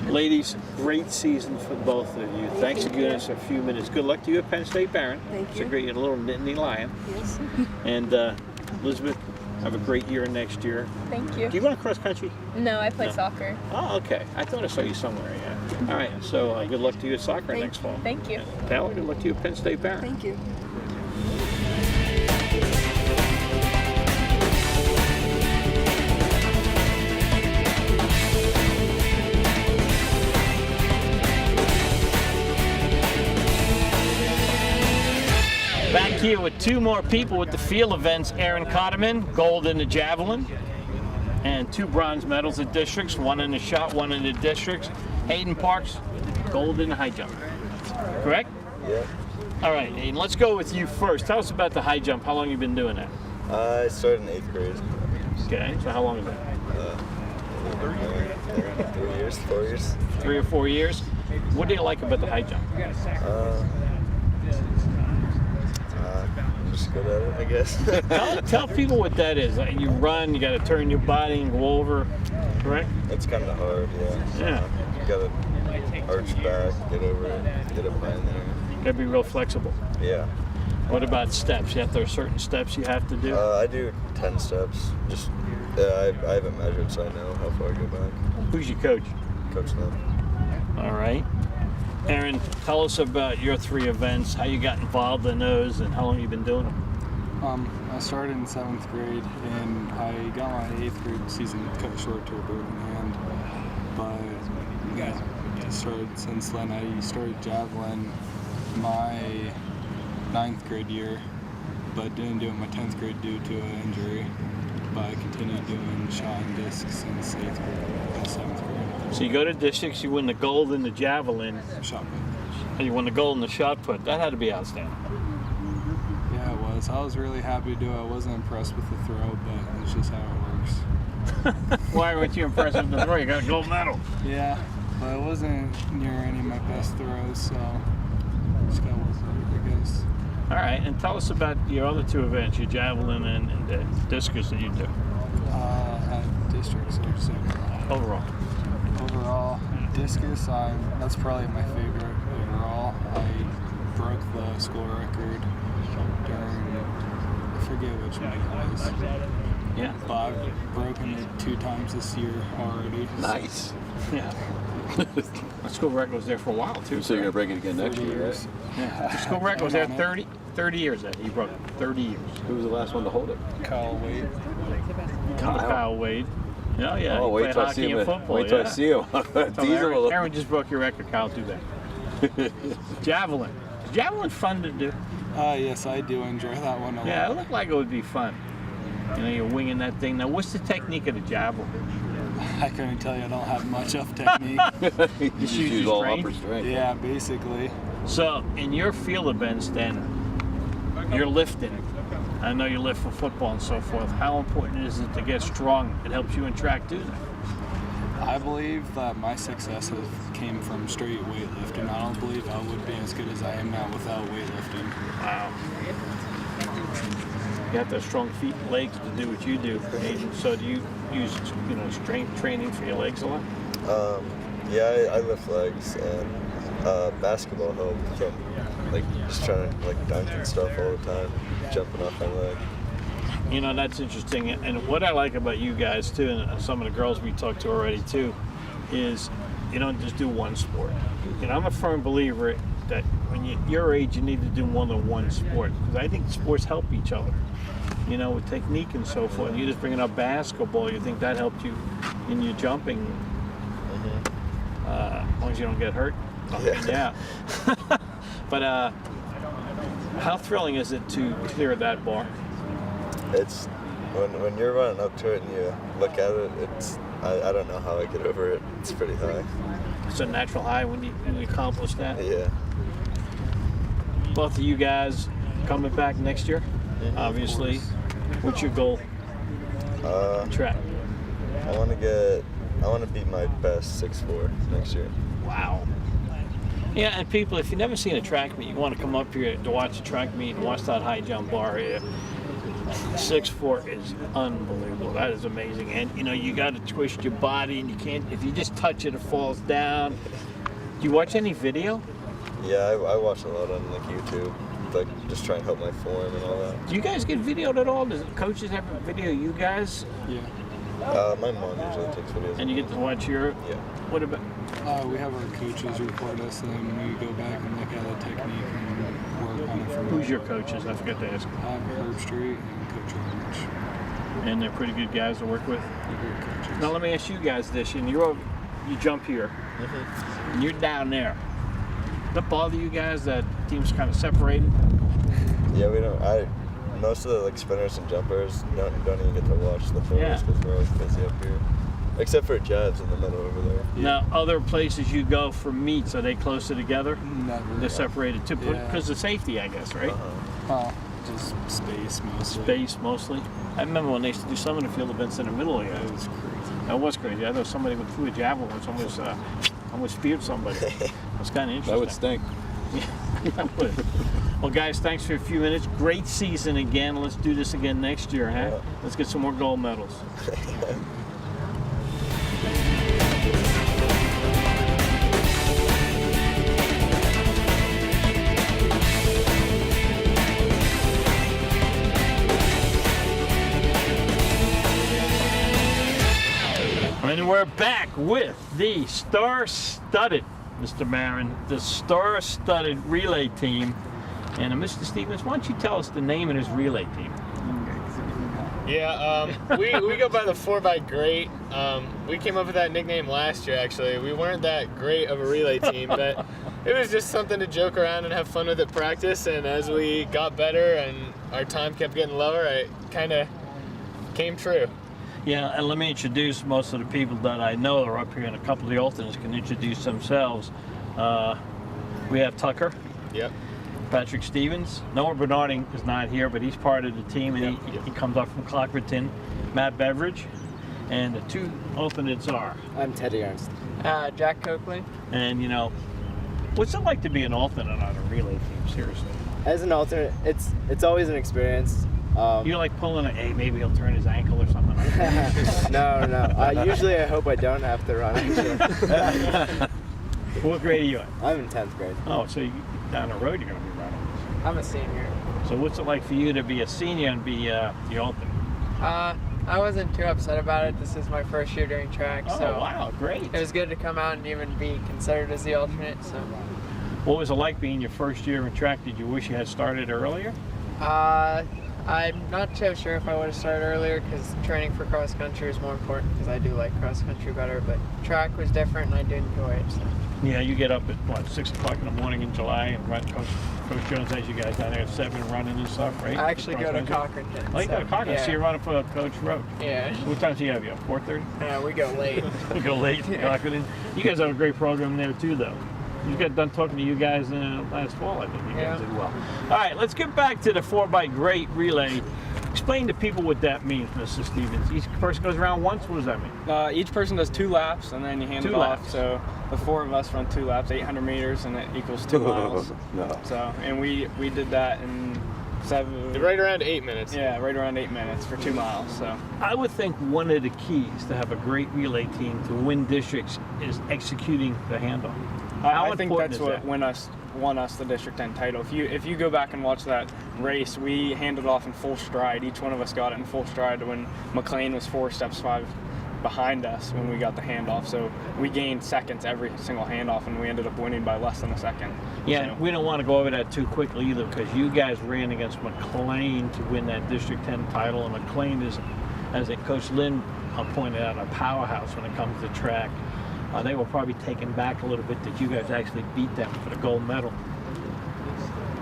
Speaker 1: Ladies, great season for both of you. Thanks for giving us a few minutes. Good luck to you at Penn State Barron.
Speaker 4: Thank
Speaker 1: It's
Speaker 4: you.
Speaker 1: a great, you're a little Nittany Lion.
Speaker 4: Yes.
Speaker 1: And Elizabeth, have a great year next year.
Speaker 5: Thank you.
Speaker 1: Do you run cross country?
Speaker 5: No, I play
Speaker 1: No.
Speaker 5: soccer.
Speaker 1: Oh, okay. I thought I saw you somewhere. Yeah. All right. So good luck to you at soccer
Speaker 4: Thank
Speaker 1: next fall.
Speaker 5: Thank you.
Speaker 1: Tyler, good luck to you at Penn State Barron.
Speaker 4: Thank you.
Speaker 1: Back here with 2 more people with the field events. Aaron Cotterman, gold in the javelin, and 2 bronze medals at districts, 1 in the shot, 1 in the districts. Hayden Parks, gold in the high jump. Correct?
Speaker 6: Yeah.
Speaker 1: All right, Hayden, let's go with you first. Tell us about the high jump. How long have you been doing that?
Speaker 6: I started in 8th grade.
Speaker 1: Okay, so how long is that?
Speaker 6: 3 years, 4 years.
Speaker 1: 3 or 4 years. What do you like about the high jump?
Speaker 6: I'm just good at it, I guess.
Speaker 1: Tell people what that is. Like, you run, you got to turn your body and go over, correct?
Speaker 6: It's kind of hard, yeah.
Speaker 1: Yeah.
Speaker 6: You gotta arch back, get over it, get up behind there.
Speaker 1: Got to be real flexible.
Speaker 6: Yeah.
Speaker 1: What about steps? There are certain steps you have to do.
Speaker 6: I do 10 steps. Just, I haven't measured, so I know how far I go back.
Speaker 1: Who's your coach?
Speaker 6: Coach them.
Speaker 1: All right. Aaron, tell us about your 3 events, how you got involved in those, and how long you've been doing them.
Speaker 7: I started in 7th grade, and I got my 8th grade season cut short to a broken hand. But yeah, started since then. I started javelin my 9th grade year, but didn't do it my 10th grade due to an injury. But I continued doing shot and disc since 8th grade and 7th grade.
Speaker 1: So you go to districts, you win the gold in the javelin,
Speaker 7: Shot put.
Speaker 1: and you won the gold in the shot put. That had to be outstanding.
Speaker 7: Yeah, it was. I was really happy to do it. I wasn't impressed with the throw, but it's just how it works.
Speaker 1: Why weren't you impressed with the throw? You got a gold medal.
Speaker 7: Yeah, but it wasn't near any of my best throws, so just gotta work on it, I guess.
Speaker 1: All right, and tell us about your other 2 events, your javelin and the discus that you do.
Speaker 7: At districts, I'd say.
Speaker 1: Overall.
Speaker 7: Overall, discus, that's probably my favorite overall. I broke the school record during, I forget which meet it was.
Speaker 1: Yeah.
Speaker 7: But I've broken it 2 times this year already.
Speaker 3: Nice.
Speaker 1: Yeah. The school record was there for a while, too.
Speaker 3: So you're gonna break it again next
Speaker 7: 30
Speaker 3: year,
Speaker 7: years.
Speaker 3: right?
Speaker 1: Yeah. The school record was there 30 years. That he broke it. 30 years.
Speaker 3: Who was the last one to hold it?
Speaker 7: Kyle Wade.
Speaker 1: Kyle Wade. Oh, yeah.
Speaker 3: Oh,
Speaker 1: he
Speaker 3: wait
Speaker 1: played
Speaker 3: till I
Speaker 1: hockey
Speaker 3: see
Speaker 1: and
Speaker 3: him.
Speaker 1: football.
Speaker 3: Wait till
Speaker 1: yeah.
Speaker 3: I see him.
Speaker 1: So
Speaker 3: Tease him a little.
Speaker 1: Aaron just broke your record. Kyle, too bad. Javelin. Is javelin fun to do?
Speaker 7: Yes, I do enjoy that one a lot.
Speaker 1: Yeah, it looked like it would be fun. You're winging that thing. Now, what's the technique of the javelin?
Speaker 7: I couldn't tell you. I don't have much of technique.
Speaker 3: You just
Speaker 1: use
Speaker 3: use
Speaker 1: your
Speaker 3: all
Speaker 1: strength?
Speaker 3: upper strength.
Speaker 7: Yeah, basically.
Speaker 1: So, in your field events, then, you're lifting. I know you lift for football and so forth. How important is it to get strong? It helps you in track, too.
Speaker 7: I believe that my success came from straight weightlifting. I don't believe I would be as good as I am now without weightlifting.
Speaker 1: Wow. You have to have strong feet and legs to do what you do. So do you use, strength training for your legs a lot?
Speaker 6: Yeah, I lift legs, and Basketball help from like just trying to like dunk and stuff all the time, jumping off my leg.
Speaker 1: You know, that's interesting. And what I like about you guys too, and some of the girls we talked to already too, is you don't just do one sport. You know, I'm a firm believer that when you're your age, you need to do more than one sport, because I think sports help each other. You know, with technique and so forth. And you just bringing up basketball, you think that helped you in your jumping, as long as you don't get hurt. Yeah. But how thrilling is it to clear that bar?
Speaker 6: It's when you're running up to it and you look at it, it's I don't know how I get over it. It's pretty high.
Speaker 1: It's a natural high when you accomplish that.
Speaker 6: Yeah.
Speaker 1: Both of you guys coming back next year, obviously. What's your goal? Track.
Speaker 6: I want to beat my best 6'4" next year.
Speaker 1: Wow. Yeah, and people, if you've never seen a track meet, you want to come up here to watch a track meet and watch that high jump bar here. 6'4" is unbelievable. That is amazing. And you know, you got to twist your body, and you can't. If you just touch it, it falls down. Do you watch any video?
Speaker 6: Yeah, I watch a lot on like YouTube, like just try and help my form and all that.
Speaker 1: Do you guys get videoed at all? Does coaches have a video you guys?
Speaker 7: Yeah.
Speaker 6: My mom usually takes videos.
Speaker 1: And you get to watch your.
Speaker 6: Yeah.
Speaker 1: What about?
Speaker 7: We have our coaches record us, and then we go back and look at the technique and work on it from
Speaker 1: Who's your coaches? I forgot to ask.
Speaker 7: Herb Street and Coach Orange.
Speaker 1: And they're pretty good guys to work with.
Speaker 7: They're great coaches.
Speaker 1: Now let me ask you guys this: and you jump here, and you're down there. Does that bother you guys that teams kind of separated?
Speaker 6: Yeah, we don't. Most of the like spinners and jumpers don't even get to watch the photos because we're always busy up here. Except for jabs in the middle over there.
Speaker 1: Now, other places you go for meets, are they closer together?
Speaker 7: Never.
Speaker 1: They're separated too, because of safety, I guess, right?
Speaker 7: Just space mostly.
Speaker 1: Space mostly. I remember when they used to do some of the field events in the middle of
Speaker 7: That was crazy.
Speaker 1: That was crazy. I know somebody went through a javelin once, almost speared somebody. It was kind of interesting.
Speaker 6: That would stink.
Speaker 1: That would. Well, guys, thanks for a few minutes. Great season again. Let's do this again next year, huh?
Speaker 6: Yeah.
Speaker 1: Let's get some more gold medals. And we're back with the star-studded, Mr. Marin, the star-studded relay team. And Mr. Stevens, why don't you tell us the name of his relay team?
Speaker 8: Yeah, we go by the 4x Great. We came up with that nickname last year, actually. We weren't that great of a relay team, but it was just something to joke around and have fun with at practice. And as we got better and our time kept getting lower, it kind of came true.
Speaker 1: Yeah, and let me introduce most of the people that I know are up here, and a couple of the alternates can introduce themselves. We have Tucker.
Speaker 8: Yep.
Speaker 1: Patrick Stevens. Noah Bernarding is not here, but he's part of the team, and he comes up from Clockerton. Matt Beveridge. And the two alternates are?
Speaker 9: I'm Teddy Ernst.
Speaker 5: Jack Coakley.
Speaker 1: And, you know, what's it like to be an alternate on a relay team, seriously?
Speaker 9: As an alternate, it's always an experience.
Speaker 1: You're like pulling maybe he'll turn his ankle or something like that.
Speaker 9: No. Usually I hope I don't have to run, actually.
Speaker 1: What grade are you in?
Speaker 9: I'm in 10th grade.
Speaker 1: Oh, so down the road you're going to be running.
Speaker 5: I'm a senior.
Speaker 1: So what's it like for you to be a senior and be the alternate?
Speaker 5: I wasn't too upset about it. This is my first year doing track,
Speaker 1: Oh,
Speaker 5: so
Speaker 1: wow, great.
Speaker 5: it was good to come out and even be considered as the alternate. So,
Speaker 1: What was it like being your first year in track? Did you wish you had started earlier?
Speaker 5: I'm not so sure if I would have started earlier because training for cross country is more important because I do like cross country better. But track was different and I did enjoy it. So.
Speaker 1: Yeah, you get up at what 6 o'clock in the morning in July and run. Coach Jones has you guys down there at 7 running and stuff, right?
Speaker 5: I actually go to
Speaker 1: Cochrane.
Speaker 5: Cochrane.
Speaker 1: Oh, you go to Cochrane, so you're running for Coach Road.
Speaker 5: Yeah.
Speaker 1: What time do you have? You 4:30?
Speaker 5: Yeah, we go late.
Speaker 1: We go late. Cochrane. You guys have a great program there too, though. You got done talking to you guys last fall, I think. You guys did well. All right, let's get back to the 4x Great relay. Explain to people what that means, Mr. Stevens. Each person goes around once. What does that mean?
Speaker 10: Each person does 2 laps, and then you hand it off. So the 4 of us run 2 laps, 800 meters, and it equals 2 miles.
Speaker 6: No.
Speaker 10: So, and we did that in 7.
Speaker 8: Right around 8 minutes.
Speaker 10: Yeah, right around 8 minutes for 2 miles. So
Speaker 1: I would think one of the keys to have a great relay team to win districts is executing the handoff.
Speaker 10: I think
Speaker 1: important
Speaker 10: that's
Speaker 1: is
Speaker 10: what
Speaker 1: that?
Speaker 10: won us the District 10 title. If you go back and watch that race, we handed off in full stride. Each one of us got it in full stride when McLean was 4 steps 5 behind us when we got the handoff. So we gained seconds every single handoff, and we ended up winning by less than a second.
Speaker 1: Yeah,
Speaker 10: So,
Speaker 1: we don't want to go over that too quickly either, because you guys ran against McLean to win that District 10 title, and McLean is, as Coach Lynn pointed out, a powerhouse when it comes to track. They were probably taken back a little bit that you guys actually beat them for the gold medal.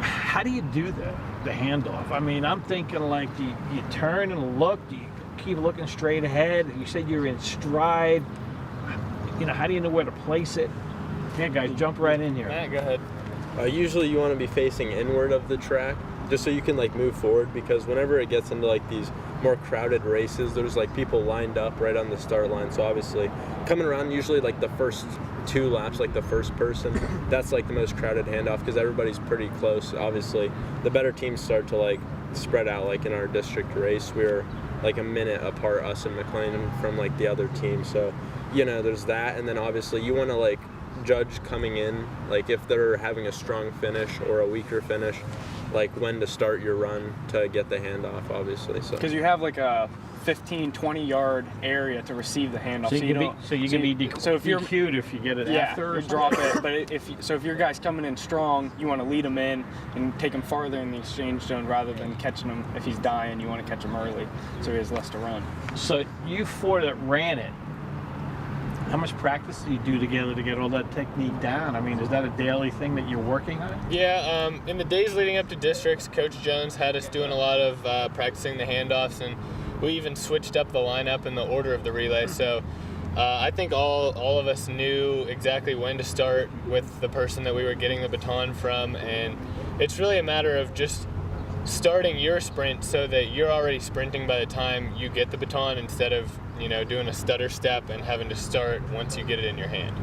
Speaker 1: How do you do that, the handoff? I mean, I'm thinking like, you turn and look, do you keep looking straight ahead? You said you're in stride. You know, how do you know where to place it? Yeah, guys, jump right in here.
Speaker 8: Matt, go ahead.
Speaker 9: Usually you want to be facing inward of the track just so you can like move forward, because whenever it gets into like these more crowded races, there's like people lined up right on the start line. So obviously coming around usually like the first 2 laps, like the first person, that's like the most crowded handoff because everybody's pretty close. Obviously the better teams start to like spread out. Like in our district race, we're like a minute apart, us and McLean, from like the other team. So, you know, there's that. And then obviously you want to like judge coming in, like if they're having a strong finish or a weaker finish, like when to start your run to get the handoff, obviously. So
Speaker 10: because you have like a 15-20 yard area to receive the handoff,
Speaker 1: So you can be DQ'd if you get it after.
Speaker 10: You drop it. But if your guy's coming in strong, you want to lead him in and take him farther in the exchange zone rather than catching him if he's dying. You want to catch him early so he has less to run.
Speaker 1: So you 4 that ran it, how much practice do you do together to get all that technique down? I mean, is that a daily thing that you're working on?
Speaker 8: Yeah, in the days leading up to districts, Coach Jones had us doing a lot of practicing the handoffs, and we even switched up the lineup and the order of the relay. So I think all of us knew exactly when to start with the person that we were getting the baton from, and it's really a matter of just starting your sprint so that you're already sprinting by the time you get the baton, instead of, you know, doing a stutter step and having to start once you get it in your hand.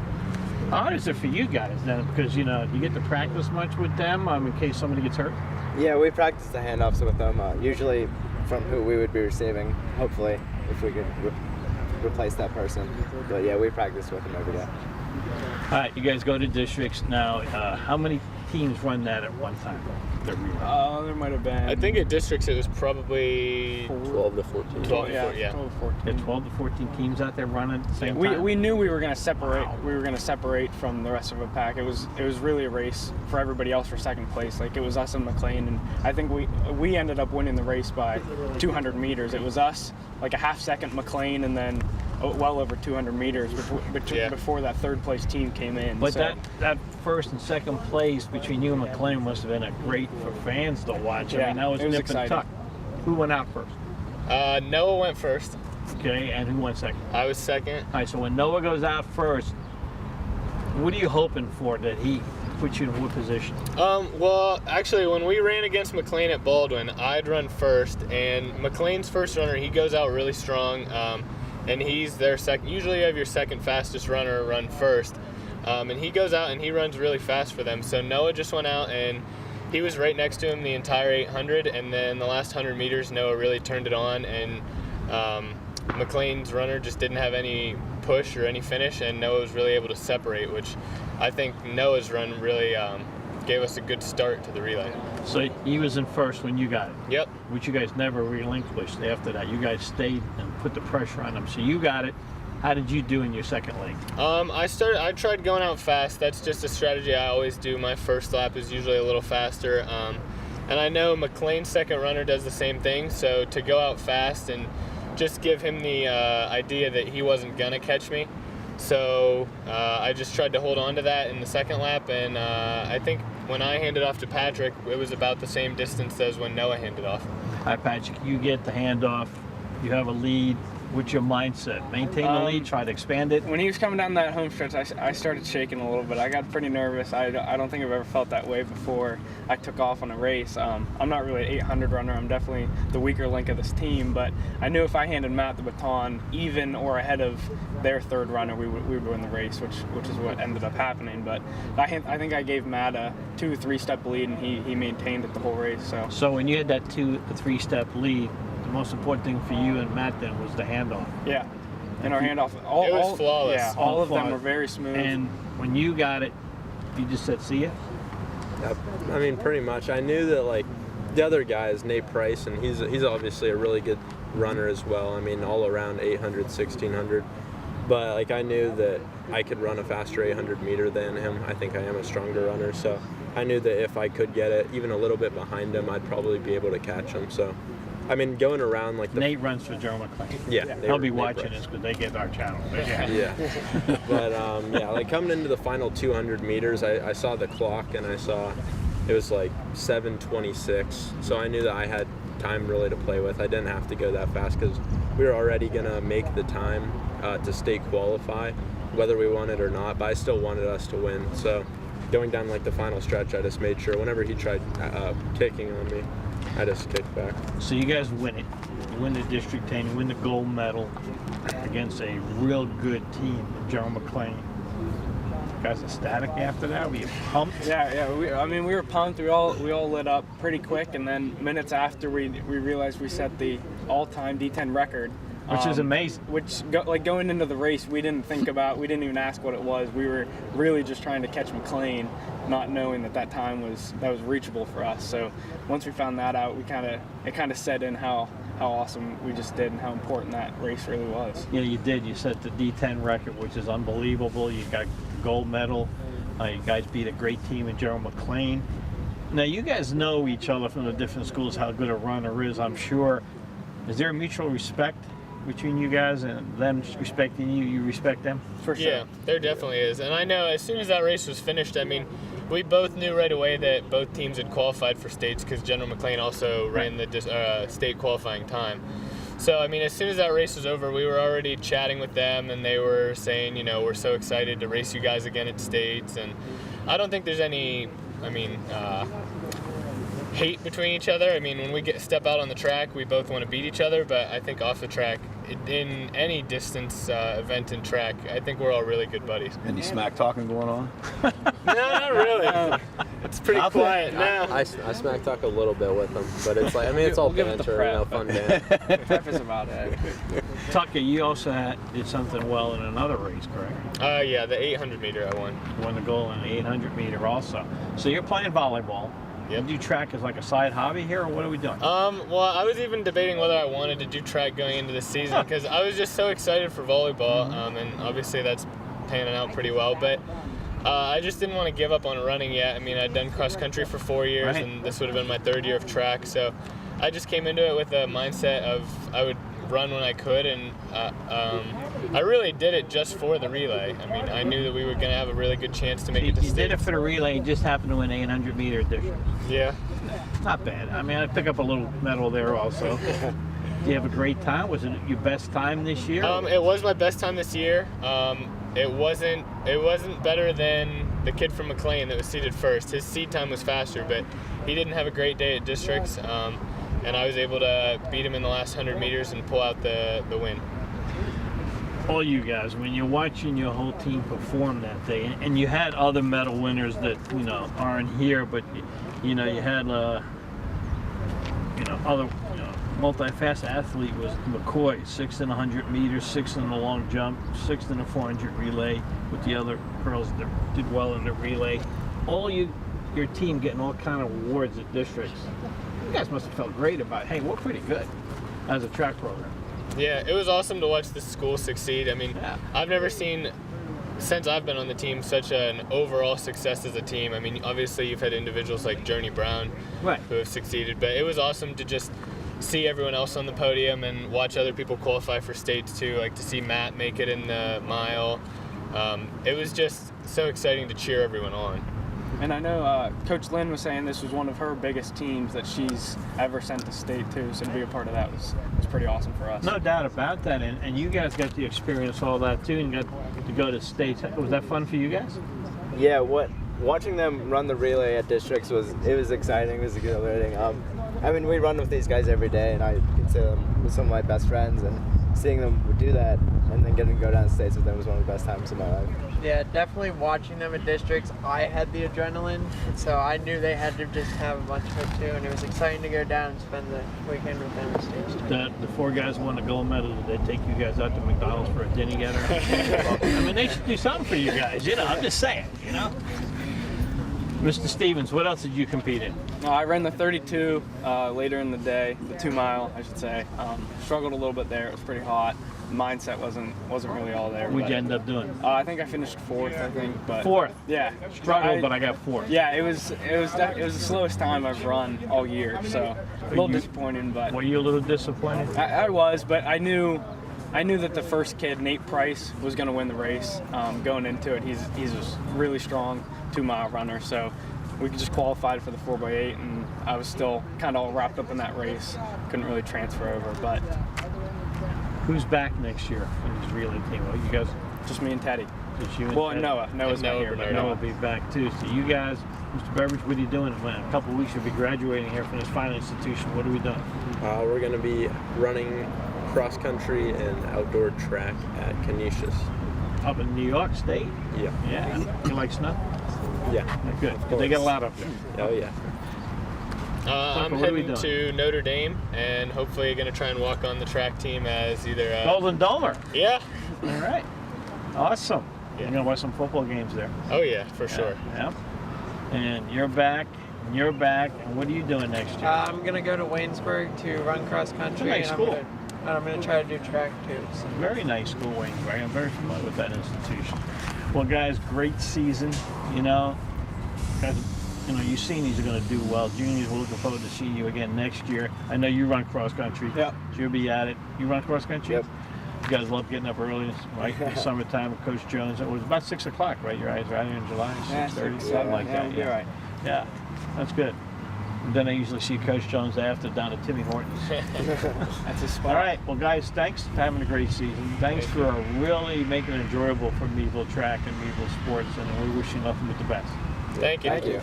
Speaker 1: How hard is it for you guys then? Because, you know, you get to practice much with them in case somebody gets hurt?
Speaker 9: yeah, we practice the handoffs with them, usually from who we would be receiving, hopefully, if we could replace that person. But yeah, we practice with them every day.
Speaker 1: All right, you guys go to districts now. How many teams run that at one time? The relay?
Speaker 10: There might have been.
Speaker 8: I think at districts it was probably
Speaker 9: 12 to 14.
Speaker 8: 12 to 14, yeah.
Speaker 10: 12 to 14.
Speaker 1: There are 12 to 14 teams out there running at the same time?
Speaker 10: We knew we were going to separate. We were going to separate from the rest of the pack. It was really a race for everybody else for second place. Like, it was us and McLean, and I think we ended up winning the race by 200 meters. It was us, like a half second McLean, and then well over 200 meters before that third place team came in.
Speaker 1: But
Speaker 10: so,
Speaker 1: that first and second place between you and McLean must have been a great for fans to watch.
Speaker 10: Yeah,
Speaker 1: I mean, that was
Speaker 10: it was
Speaker 1: nip
Speaker 10: exciting.
Speaker 1: and tuck. Who went out first?
Speaker 8: Noah went first.
Speaker 1: Okay, and who went second?
Speaker 8: I was second.
Speaker 1: All right, so when Noah goes out first, what are you hoping for that he puts you in what position?
Speaker 8: Well, actually, when we ran against McLean at Baldwin, I'd run first, and McLean's first runner, he goes out really strong, and he's their second. Usually you have your second fastest runner run first, and he goes out and he runs really fast for them. So Noah just went out, and he was right next to him the entire 800, and then the last 100 meters, Noah really turned it on, and McLean's runner just didn't have any push or any finish, and Noah was really able to separate, which I think Noah's run really gave us a good start to the relay.
Speaker 1: So he was in first when you got it.
Speaker 8: Yep.
Speaker 1: Which you guys never relinquished after that. You guys stayed and put the pressure on him. So you got it. How did you do in your second leg?
Speaker 8: I tried going out fast. That's just a strategy I always do. My first lap is usually a little faster. And I know McLean's second runner does the same thing. So to go out fast and just give him the idea that he wasn't going to catch me. So I just tried to hold on to that in the second lap. And I think when I handed off to Patrick, it was about the same distance as when Noah handed off.
Speaker 1: All right, Patrick, you get the handoff. You have a lead. What's your mindset? Maintain the lead, try to expand it?
Speaker 10: When he was coming down that home stretch, I started shaking a little bit. I got pretty nervous. I don't think I've ever felt that way before I took off on a race. I'm not really an 800 runner. I'm definitely the weaker link of this team, but I knew if I handed Matt the baton even or ahead of their third runner, we would win the race, which is what ended up happening. But I think I gave Matt a 2-3 step lead, and he maintained it the whole race.
Speaker 1: So when you had that 2-3 step lead, the most important thing for you and Matt then was the handoff.
Speaker 10: Yeah, and our handoff,
Speaker 8: it was flawless.
Speaker 10: Yeah, all of them were very smooth.
Speaker 1: And when you got it, You just said, see ya?
Speaker 9: Yep. I mean, pretty much. I knew that, like, the other guy is Nate Price, and he's obviously a really good runner as well. I mean, all around 800, 1600. But, like, I knew that I could run a faster 800 meter than him. I think I am a stronger runner, so I knew that if I could get it even a little bit behind him, I'd probably be able to catch him. So, I mean, going around like
Speaker 1: Nate runs for Joe McClain.
Speaker 9: Yeah,
Speaker 1: He'll be watching this because they get our channel.
Speaker 9: Yeah. But yeah, like coming into the final 200 meters, I saw the clock and I saw it was like 7:26. So I knew that I had time really to play with. I didn't have to go that fast because we were already gonna make the time to state qualify, whether we won it or not. But I still wanted us to win. So going down like the final stretch, I just made sure whenever he tried kicking on me, I just kicked back.
Speaker 1: So you guys win it. You win the district 10. You win the gold medal against a real good team, General McClain. You guys ecstatic after that? Were you pumped?
Speaker 10: Yeah. We were pumped. We all lit up pretty quick, and then minutes after we realized we set the all-time D10 record.
Speaker 1: Which is amazing.
Speaker 10: Going into the race, we didn't even ask what it was. We were really just trying to catch McClain, not knowing that time was reachable for us. So once we found that out, it kind of set in how awesome we just did and how important that race really was.
Speaker 1: Yeah, you did. You set the D10 record, which is unbelievable. You got the gold medal. You guys beat a great team in General McClain. Now, you guys know each other from the different schools, how good a runner is, I'm sure. Is there a mutual respect between you guys and them respecting you? You respect them?
Speaker 10: For sure.
Speaker 8: Yeah, there definitely is. And I know as soon as that race was finished, I mean, we both knew right away that both teams had qualified for states because General McClain also ran the state qualifying time. So, I mean, as soon as that race was over, we were already chatting with them, and they were saying, you know, we're so excited to race you guys again at states. And I don't think there's any, hate between each other. I mean, when we step out on the track, we both want to beat each other, but I think off the track, in any distance event in track, I think we're all really good buddies.
Speaker 3: Any smack talking going on?
Speaker 8: No, not really. It's pretty quiet now.
Speaker 9: I smack talk a little bit with them, but it's like, I mean, it's all banter, fun banter.
Speaker 10: Prep is about it.
Speaker 1: Tucker, you also did something well in another race, correct?
Speaker 8: Yeah, the 800 meter I won.
Speaker 1: You won the gold in the 800 meter also. So you're playing volleyball.
Speaker 8: Yep.
Speaker 1: Do you track as like a side hobby here, or what are we doing?
Speaker 8: Well, I was even debating whether I wanted to do track going into the season because I was just so excited for volleyball, and obviously that's panning out pretty well. But I just didn't want to give up on running yet. I mean, I'd done cross country for 4 years,
Speaker 1: Right.
Speaker 8: and this would have been my third year of track. So I just came into it with a mindset of I would run when I could, and I really did it just for the relay. I mean, I knew that we were going to have a really good chance to make it to
Speaker 1: You did it
Speaker 8: states.
Speaker 1: for the relay, you just happened to win 800 meter district.
Speaker 8: Yeah.
Speaker 1: Not bad. I mean, I pick up a little medal there also. Do you have a great time? Was it your best time this year?
Speaker 8: It was my best time this year. It wasn't better than the kid from McClain that was seated first. His seed time was faster, but he didn't have a great day at districts, and I was able to beat him in the last 100 meters and pull out the win.
Speaker 1: All you guys, when you're watching your whole team perform that day, and you had other medal winners that aren't here, but you had other multi-fast athlete was McCoy, 6th in 100 meters, 6th in the long jump, 6th in the 400 relay, with the other girls that did well in the relay. All your team getting all kind of awards at districts. You guys must have felt great about it. Hey, we're pretty good as a track program.
Speaker 8: Yeah, it was awesome to watch the school succeed. I mean,
Speaker 1: Yeah.
Speaker 8: I've never seen, since I've been on the team, such an overall success as a team. I mean, obviously you've had individuals like Journey Brown
Speaker 1: Right.
Speaker 8: who have succeeded, but it was awesome to just see everyone else on the podium and watch other people qualify for states too, like to see Matt make it in the mile. It was just so exciting to cheer everyone on.
Speaker 10: And I know Coach Lynn was saying this was one of her biggest teams that she's ever sent to state too, so to be a part of that was pretty awesome for us.
Speaker 1: No doubt about that, and you guys got to experience all that too, and got to go to states. Was that fun for you guys?
Speaker 11: Yeah, watching them run the relay at districts was exciting. It was exhilarating. I mean, we run with these guys every day, and I consider them some of my best friends. And seeing them do that, and then getting to go down to states with them was one of the best times of my life.
Speaker 12: Yeah, definitely watching them at districts, I had the adrenaline, so I knew they had to just have a bunch of it too, and it was exciting to go down and spend the weekend with them at states too.
Speaker 1: The 4 guys won the gold medal. Did they take you guys out to McDonald's for a dinner together? I mean, they should do something for you guys. I'm just saying. Mr. Stevens, what else did you compete in?
Speaker 10: I ran the 32 later in the day, the 2 mile, I should say. Struggled a little bit there. It was pretty hot. The mindset wasn't really all there.
Speaker 1: What'd you end up doing?
Speaker 10: I think I finished 4th. I think, but
Speaker 1: 4th.
Speaker 10: Yeah,
Speaker 1: Struggled, but I got 4th.
Speaker 10: Yeah, it was the slowest time I've run all year, so a little disappointing. But
Speaker 1: were you a little disappointed?
Speaker 10: I was, but I knew that the first kid, Nate Price, was going to win the race. Going into it, he's a really strong 2 mile runner, so we just qualified for the 4x8, and I was still kind of all wrapped up in that race. Couldn't really transfer over, but
Speaker 1: who's back next year in this relay team? Well, you guys,
Speaker 10: just me and Teddy.
Speaker 1: Just you and
Speaker 10: well,
Speaker 1: Teddy?
Speaker 10: Noah's not here.
Speaker 1: Noah will be back too. So you guys, Mr. Beveridge, what are you doing? In a couple of weeks, you'll be graduating here from this fine institution. What are we doing?
Speaker 9: We're going to be running cross country and outdoor track at Canisius.
Speaker 1: Up in New York State?
Speaker 9: Yeah.
Speaker 1: Yeah. You like snow?
Speaker 9: Yeah.
Speaker 1: Good. They get a lot up there.
Speaker 9: Oh, yeah.
Speaker 8: I'm heading to Notre Dame and hopefully going to try and walk on the track team as either
Speaker 1: Golden Domer.
Speaker 8: Yeah.
Speaker 1: All right. Awesome. Yeah. You're going to watch some football games there.
Speaker 8: Oh, yeah, for sure.
Speaker 1: Yeah. And you're back. And you're back. And what are you doing next year?
Speaker 12: I'm going to go to Waynesburg to run cross country.
Speaker 1: It's a nice school.
Speaker 12: And I'm going to try to do track too. So.
Speaker 1: Very nice school, Waynesburg. I'm very familiar with that institution. Well, guys, great season. You know, guys, you seniors are going to do well. Juniors, we're looking forward to seeing you again next year. I know you run cross country.
Speaker 11: Yep.
Speaker 1: So you'll be at it. You run cross country?
Speaker 11: Yep.
Speaker 1: You guys love getting up early, right? In the summertime with Coach Jones. It was about 6 o'clock, right? Your eyes right in July, 6:30, something like that.
Speaker 11: Yeah, right.
Speaker 1: Yeah, that's good. And then I usually see Coach Jones after down at Timmy Hortons.
Speaker 10: That's a spot.
Speaker 1: All right. Well, guys, thanks for having a great season. Thanks for really making it enjoyable for Meadville Track and Meadville Sports, and we wish you nothing but the best.
Speaker 8: Thank you.
Speaker 11: Thank you.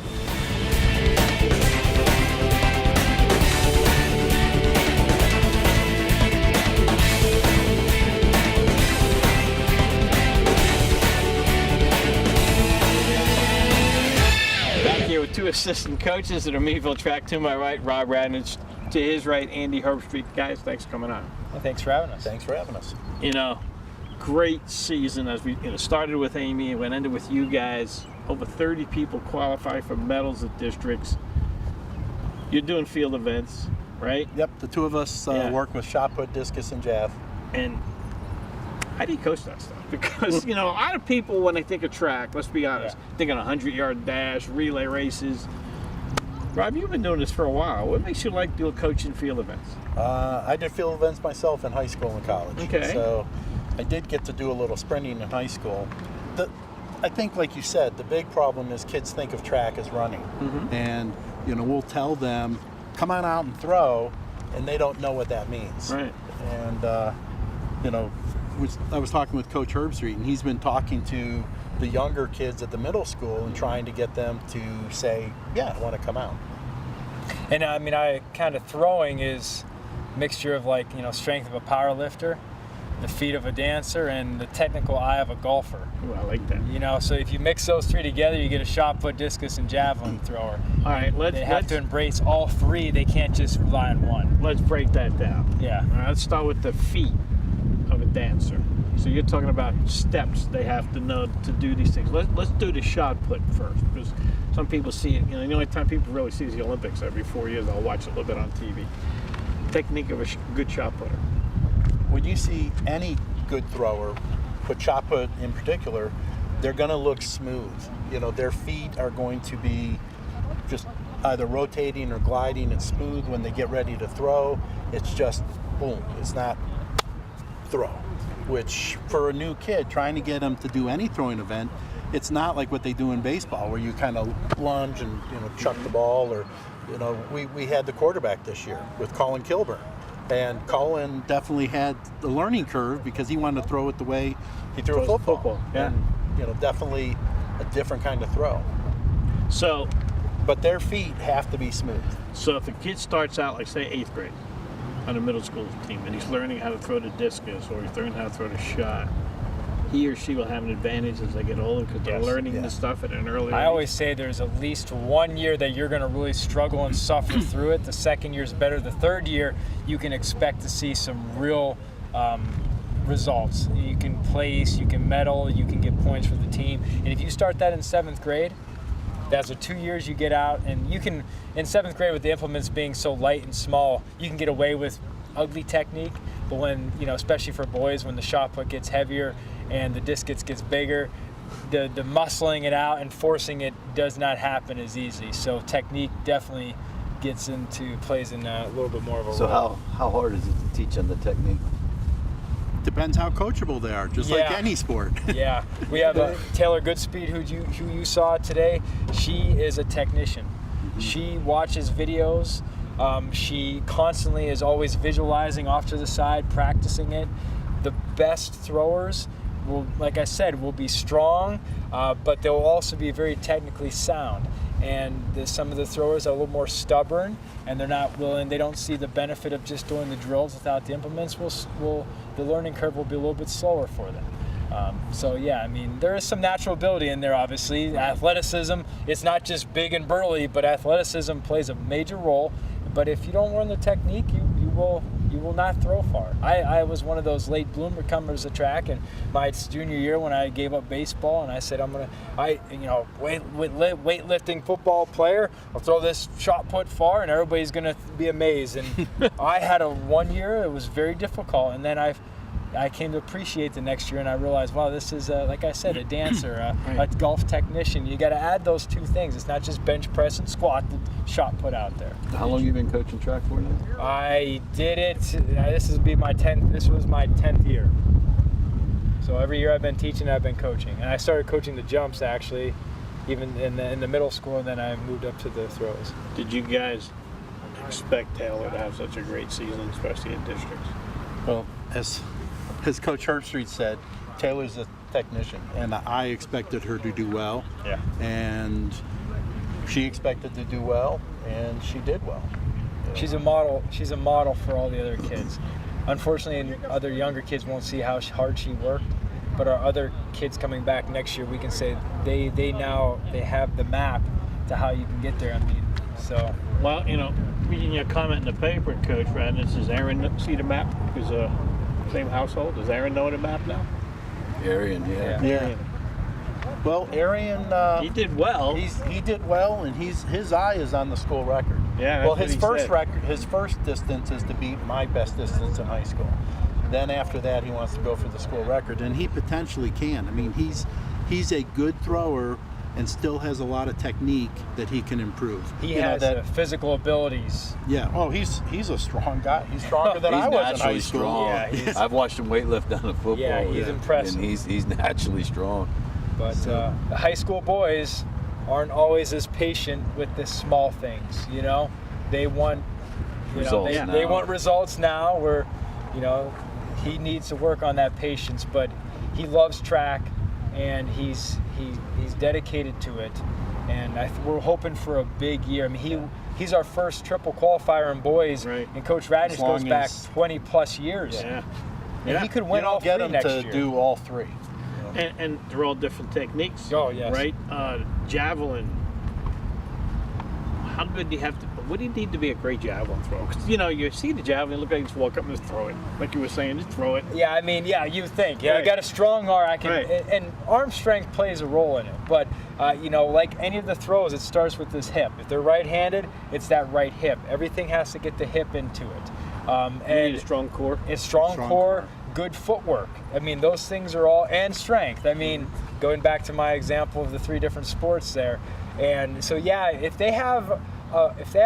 Speaker 1: Here with 2 assistant coaches at our Meadville Track. To my right, Rob Radnich. To his right, Andy Herbstreit. Guys, thanks for coming on.
Speaker 11: Well, thanks for having us.
Speaker 13: Thanks for having us.
Speaker 1: Great season as we started with Amy and ended with you guys. Over 30 people qualify for medals at districts. You're doing field events, right?
Speaker 13: Yep, the 2 of us work with shot put, discus, and jav.
Speaker 1: And how do you coach that stuff? Because, a lot of people, when they think of track, let's be honest, think of a 100-yard dash, relay races. Rob, you've been doing this for a while. What makes you like doing coaching field events?
Speaker 13: I did field events myself in high school and college.
Speaker 1: Okay.
Speaker 13: So I did get to do a little sprinting in high school. I think, like you said, the big problem is kids think of track as running.
Speaker 1: Mm-hmm.
Speaker 13: And, we'll tell them, come on out and throw, and they don't know what that means.
Speaker 1: Right.
Speaker 13: And, I was talking with Coach Herbstreit, and he's been talking to the younger kids at the middle school and trying to get them to say, yeah, I want to come out.
Speaker 14: And I kind of throwing is a mixture of strength of a power lifter, the feet of a dancer, and the technical eye of a golfer.
Speaker 1: Ooh, I like that.
Speaker 14: So if you mix those 3 together, you get a shot put, discus, and javelin thrower.
Speaker 1: All right,
Speaker 14: they have to embrace all 3. They can't just rely on one.
Speaker 1: Let's break that down.
Speaker 14: Yeah.
Speaker 1: All right, let's start with the feet of a dancer. So you're talking about steps they have to know to do these things. Let's do the shot put first, because some people see it. The only time people really see is the Olympics every 4 years. I'll watch it a little bit on TV. Technique of a good shot putter.
Speaker 13: When you see any good thrower, but shot put in particular, they're going to look smooth. Their feet are going to be just either rotating or gliding and smooth when they get ready to throw. It's just boom. It's not throw. Which for a new kid, trying to get them to do any throwing event, it's not like what they do in baseball where you kind of lunge and chuck the ball. Or we had the quarterback this year with Colin Kilburn. And Colin definitely had the learning curve because he wanted to throw it the way he threw a football.
Speaker 1: Yeah.
Speaker 13: And, definitely a different kind of throw.
Speaker 1: So,
Speaker 13: but their feet have to be smooth.
Speaker 1: So if a kid starts out, like say 8th grade, on a middle school team, and he's learning how to throw the discus or he's learning how to throw the shot, he or she will have an advantage as they get older because they're learning the stuff at an early age.
Speaker 14: I always say there's at least 1 year that you're going to really struggle and suffer through it. The second year is better. The third year, you can expect to see some real results. You can place, you can medal, you can get points for the team. And if you start that in 7th grade, That's the 2 years you get out, and you can, in 7th grade with the implements being so light and small, you can get away with ugly technique, but when, especially for boys, when the shot put gets heavier and the disc gets bigger, the muscling it out and forcing it does not happen as easy. So technique definitely plays in a little bit more of a role.
Speaker 3: So how hard is it to teach on the technique?
Speaker 13: Depends how coachable they are, just like any sport.
Speaker 14: Yeah, we have Taylor Goodspeed, who you saw today. She is a technician. Mm-hmm. She watches videos. She constantly is always visualizing off to the side, practicing it. The best throwers will, like I said, will be strong, but they'll also be very technically sound. And some of the throwers are a little more stubborn, and they're not willing. They don't see the benefit of just doing the drills without the implements. The learning curve will be a little bit slower for them. There is some natural ability in there. Obviously, athleticism. It's not just big and burly, but athleticism plays a major role. But if you don't learn the technique, you will not throw far. I was one of those late bloomer comers to track, and my junior year when I gave up baseball, and I said weightlifting football player, I'll throw this shot put far, and everybody's gonna be amazed. And I had a 1 year; it was very difficult, and then I came to appreciate the next year, and I realized, wow, this is, like I said, a dancer, a golf technician. You got to add those two things. It's not just bench press and squat the shot put out there.
Speaker 3: How long have you been coaching track for now?
Speaker 14: I did it. This was my 10th year. So every year I've been teaching, I've been coaching, and I started coaching the jumps actually, even in the middle school, and then I moved up to the throws.
Speaker 1: Did you guys expect Taylor to have such a great season, especially in districts?
Speaker 13: Well, as Coach Herbstreit said, Taylor's a technician, and I expected her to do well.
Speaker 14: Yeah.
Speaker 13: And she expected to do well, and she did well.
Speaker 14: She's a model. She's a model for all the other kids. Unfortunately, other younger kids won't see how hard she worked, but our other kids coming back next year, we can say they have the map to how you can get there.
Speaker 1: Well, reading your comment in the paper, Coach Radness, does Aaron see the map? Because same household. Does Aaron know the map now?
Speaker 3: Arian,
Speaker 13: yeah. Well, Arian,
Speaker 1: he did well.
Speaker 13: He did well, and his eye is on the school record.
Speaker 1: Yeah.
Speaker 13: Well, his first distance is to beat my best distance in high school. Then after that, he wants to go for the school record, and he potentially can. I mean, he's a good thrower and still has a lot of technique that he can improve.
Speaker 14: He has physical abilities.
Speaker 13: Yeah. Oh, he's a strong guy. He's stronger than I was in high school.
Speaker 3: Strong.
Speaker 14: Yeah,
Speaker 3: I've watched him weightlift down in football.
Speaker 14: Yeah, he's impressive.
Speaker 3: And he's naturally strong.
Speaker 14: But the high school boys aren't always as patient with the small things. They want results. They want results now. Where he needs to work on that patience. But he loves track, and he's dedicated to it, and we're hoping for a big year. I mean, he's our first triple qualifier in boys, right. And Coach Radnich goes back 20 plus years.
Speaker 1: Yeah.
Speaker 14: And he could win all three next year.
Speaker 13: To do all three.
Speaker 1: And they're all different techniques.
Speaker 14: Oh, yes.
Speaker 1: Right? Javelin. How good do you have to? What do you need to be a great javelin thrower? Because you see the javelin, look like you just walk up and just throw it. Like you were saying, just throw it.
Speaker 14: Yeah, you think. Yeah, right. I got a strong arm. I can, right. And arm strength plays a role in it. But like any of the throws, it starts with this hip. If they're right-handed, it's that right hip. Everything has to get the hip into it.
Speaker 1: And you need a strong core.
Speaker 14: It's strong core. Good footwork. Those things are all, and strength. Going back to my example of the 3 different sports there. And so, if they have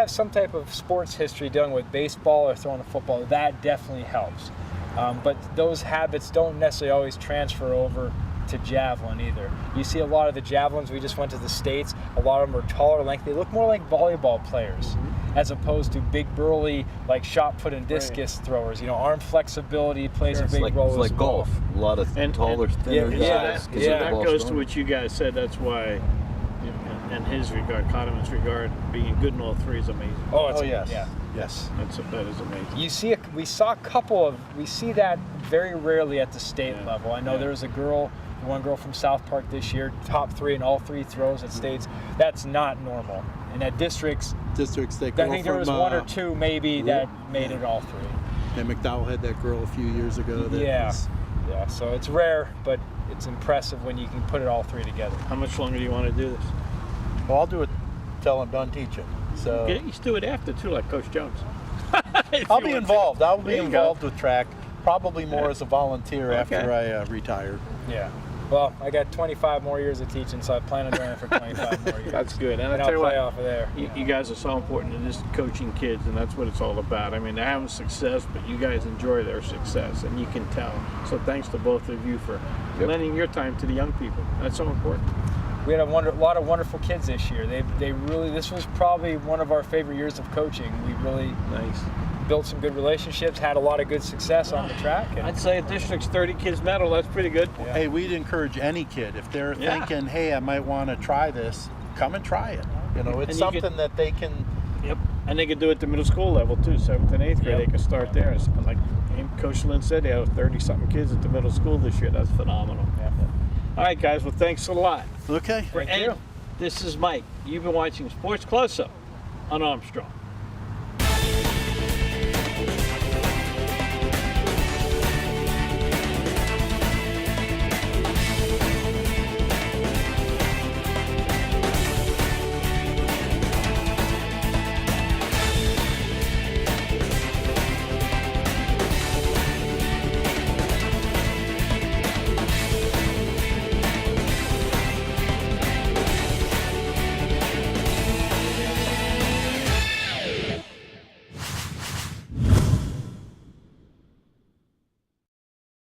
Speaker 14: some type of sports history dealing with baseball or throwing a football, that definitely helps. But those habits don't necessarily always transfer over to javelin either. You see a lot of the javelins, we just went to the States, a lot of them are taller, lengthy. They look more like volleyball players as opposed to big burly like shot put and discus throwers. Arm flexibility plays a big role.
Speaker 3: It's like golf. A lot of taller, thinner guys.
Speaker 1: So that goes to what you guys said. That's why, in his regard, Kahneman's regard, being good in all 3 is amazing.
Speaker 14: Oh,
Speaker 13: yes.
Speaker 14: Yeah.
Speaker 13: Yes.
Speaker 1: That is amazing.
Speaker 14: We see that very rarely at the state level. I know there was one girl from South Park this year, top 3 in all 3 throws at states. That's not normal. And at districts,
Speaker 13: I
Speaker 14: think there was 1 or 2 maybe that made it all 3.
Speaker 13: And McDowell had that girl a few years ago.
Speaker 14: Yeah, so it's rare, but it's impressive when you can put it all 3 together.
Speaker 1: How much longer do you want to do this?
Speaker 13: Well, I'll do it till I'm done teaching. So
Speaker 1: You used to do it after too, like Coach Jones.
Speaker 13: I'll be involved. I'll be
Speaker 1: There you
Speaker 13: involved with track, probably more as a volunteer
Speaker 1: Okay.
Speaker 13: after I retire.
Speaker 14: Yeah. Well, I got 25 more years of teaching, so I plan on doing it for 25 more years.
Speaker 1: That's good. And
Speaker 14: And
Speaker 1: I
Speaker 14: I'll
Speaker 1: tell you
Speaker 14: play
Speaker 1: what,
Speaker 14: off of there.
Speaker 1: you guys are so important in just coaching kids, and that's what it's all about. I mean, they're having success, but you guys enjoy their success, and you can tell. So thanks to both of you for lending your time to the young people. That's so important.
Speaker 14: We had a lot of wonderful kids this year. They really, this was probably one of our favorite years of coaching. We really built some good relationships, had a lot of good success on the track. And
Speaker 1: I'd say a district's 30 kids medal. That's pretty good.
Speaker 13: Hey, we'd encourage any kid, if they're thinking, hey, I might want to try this, come and try it. You know, it's
Speaker 1: And you
Speaker 13: something
Speaker 1: can-
Speaker 13: that they can.
Speaker 1: Yep. And they can do it at the middle school level too, 7th and 8th grade. They can start there. It's like Coach Lynn said, they have 30-something kids at the middle school this year. That's phenomenal. All right, guys. Well, thanks a lot.
Speaker 13: Okay.
Speaker 1: This is Mike. You've been watching Sports Close-Up on Armstrong.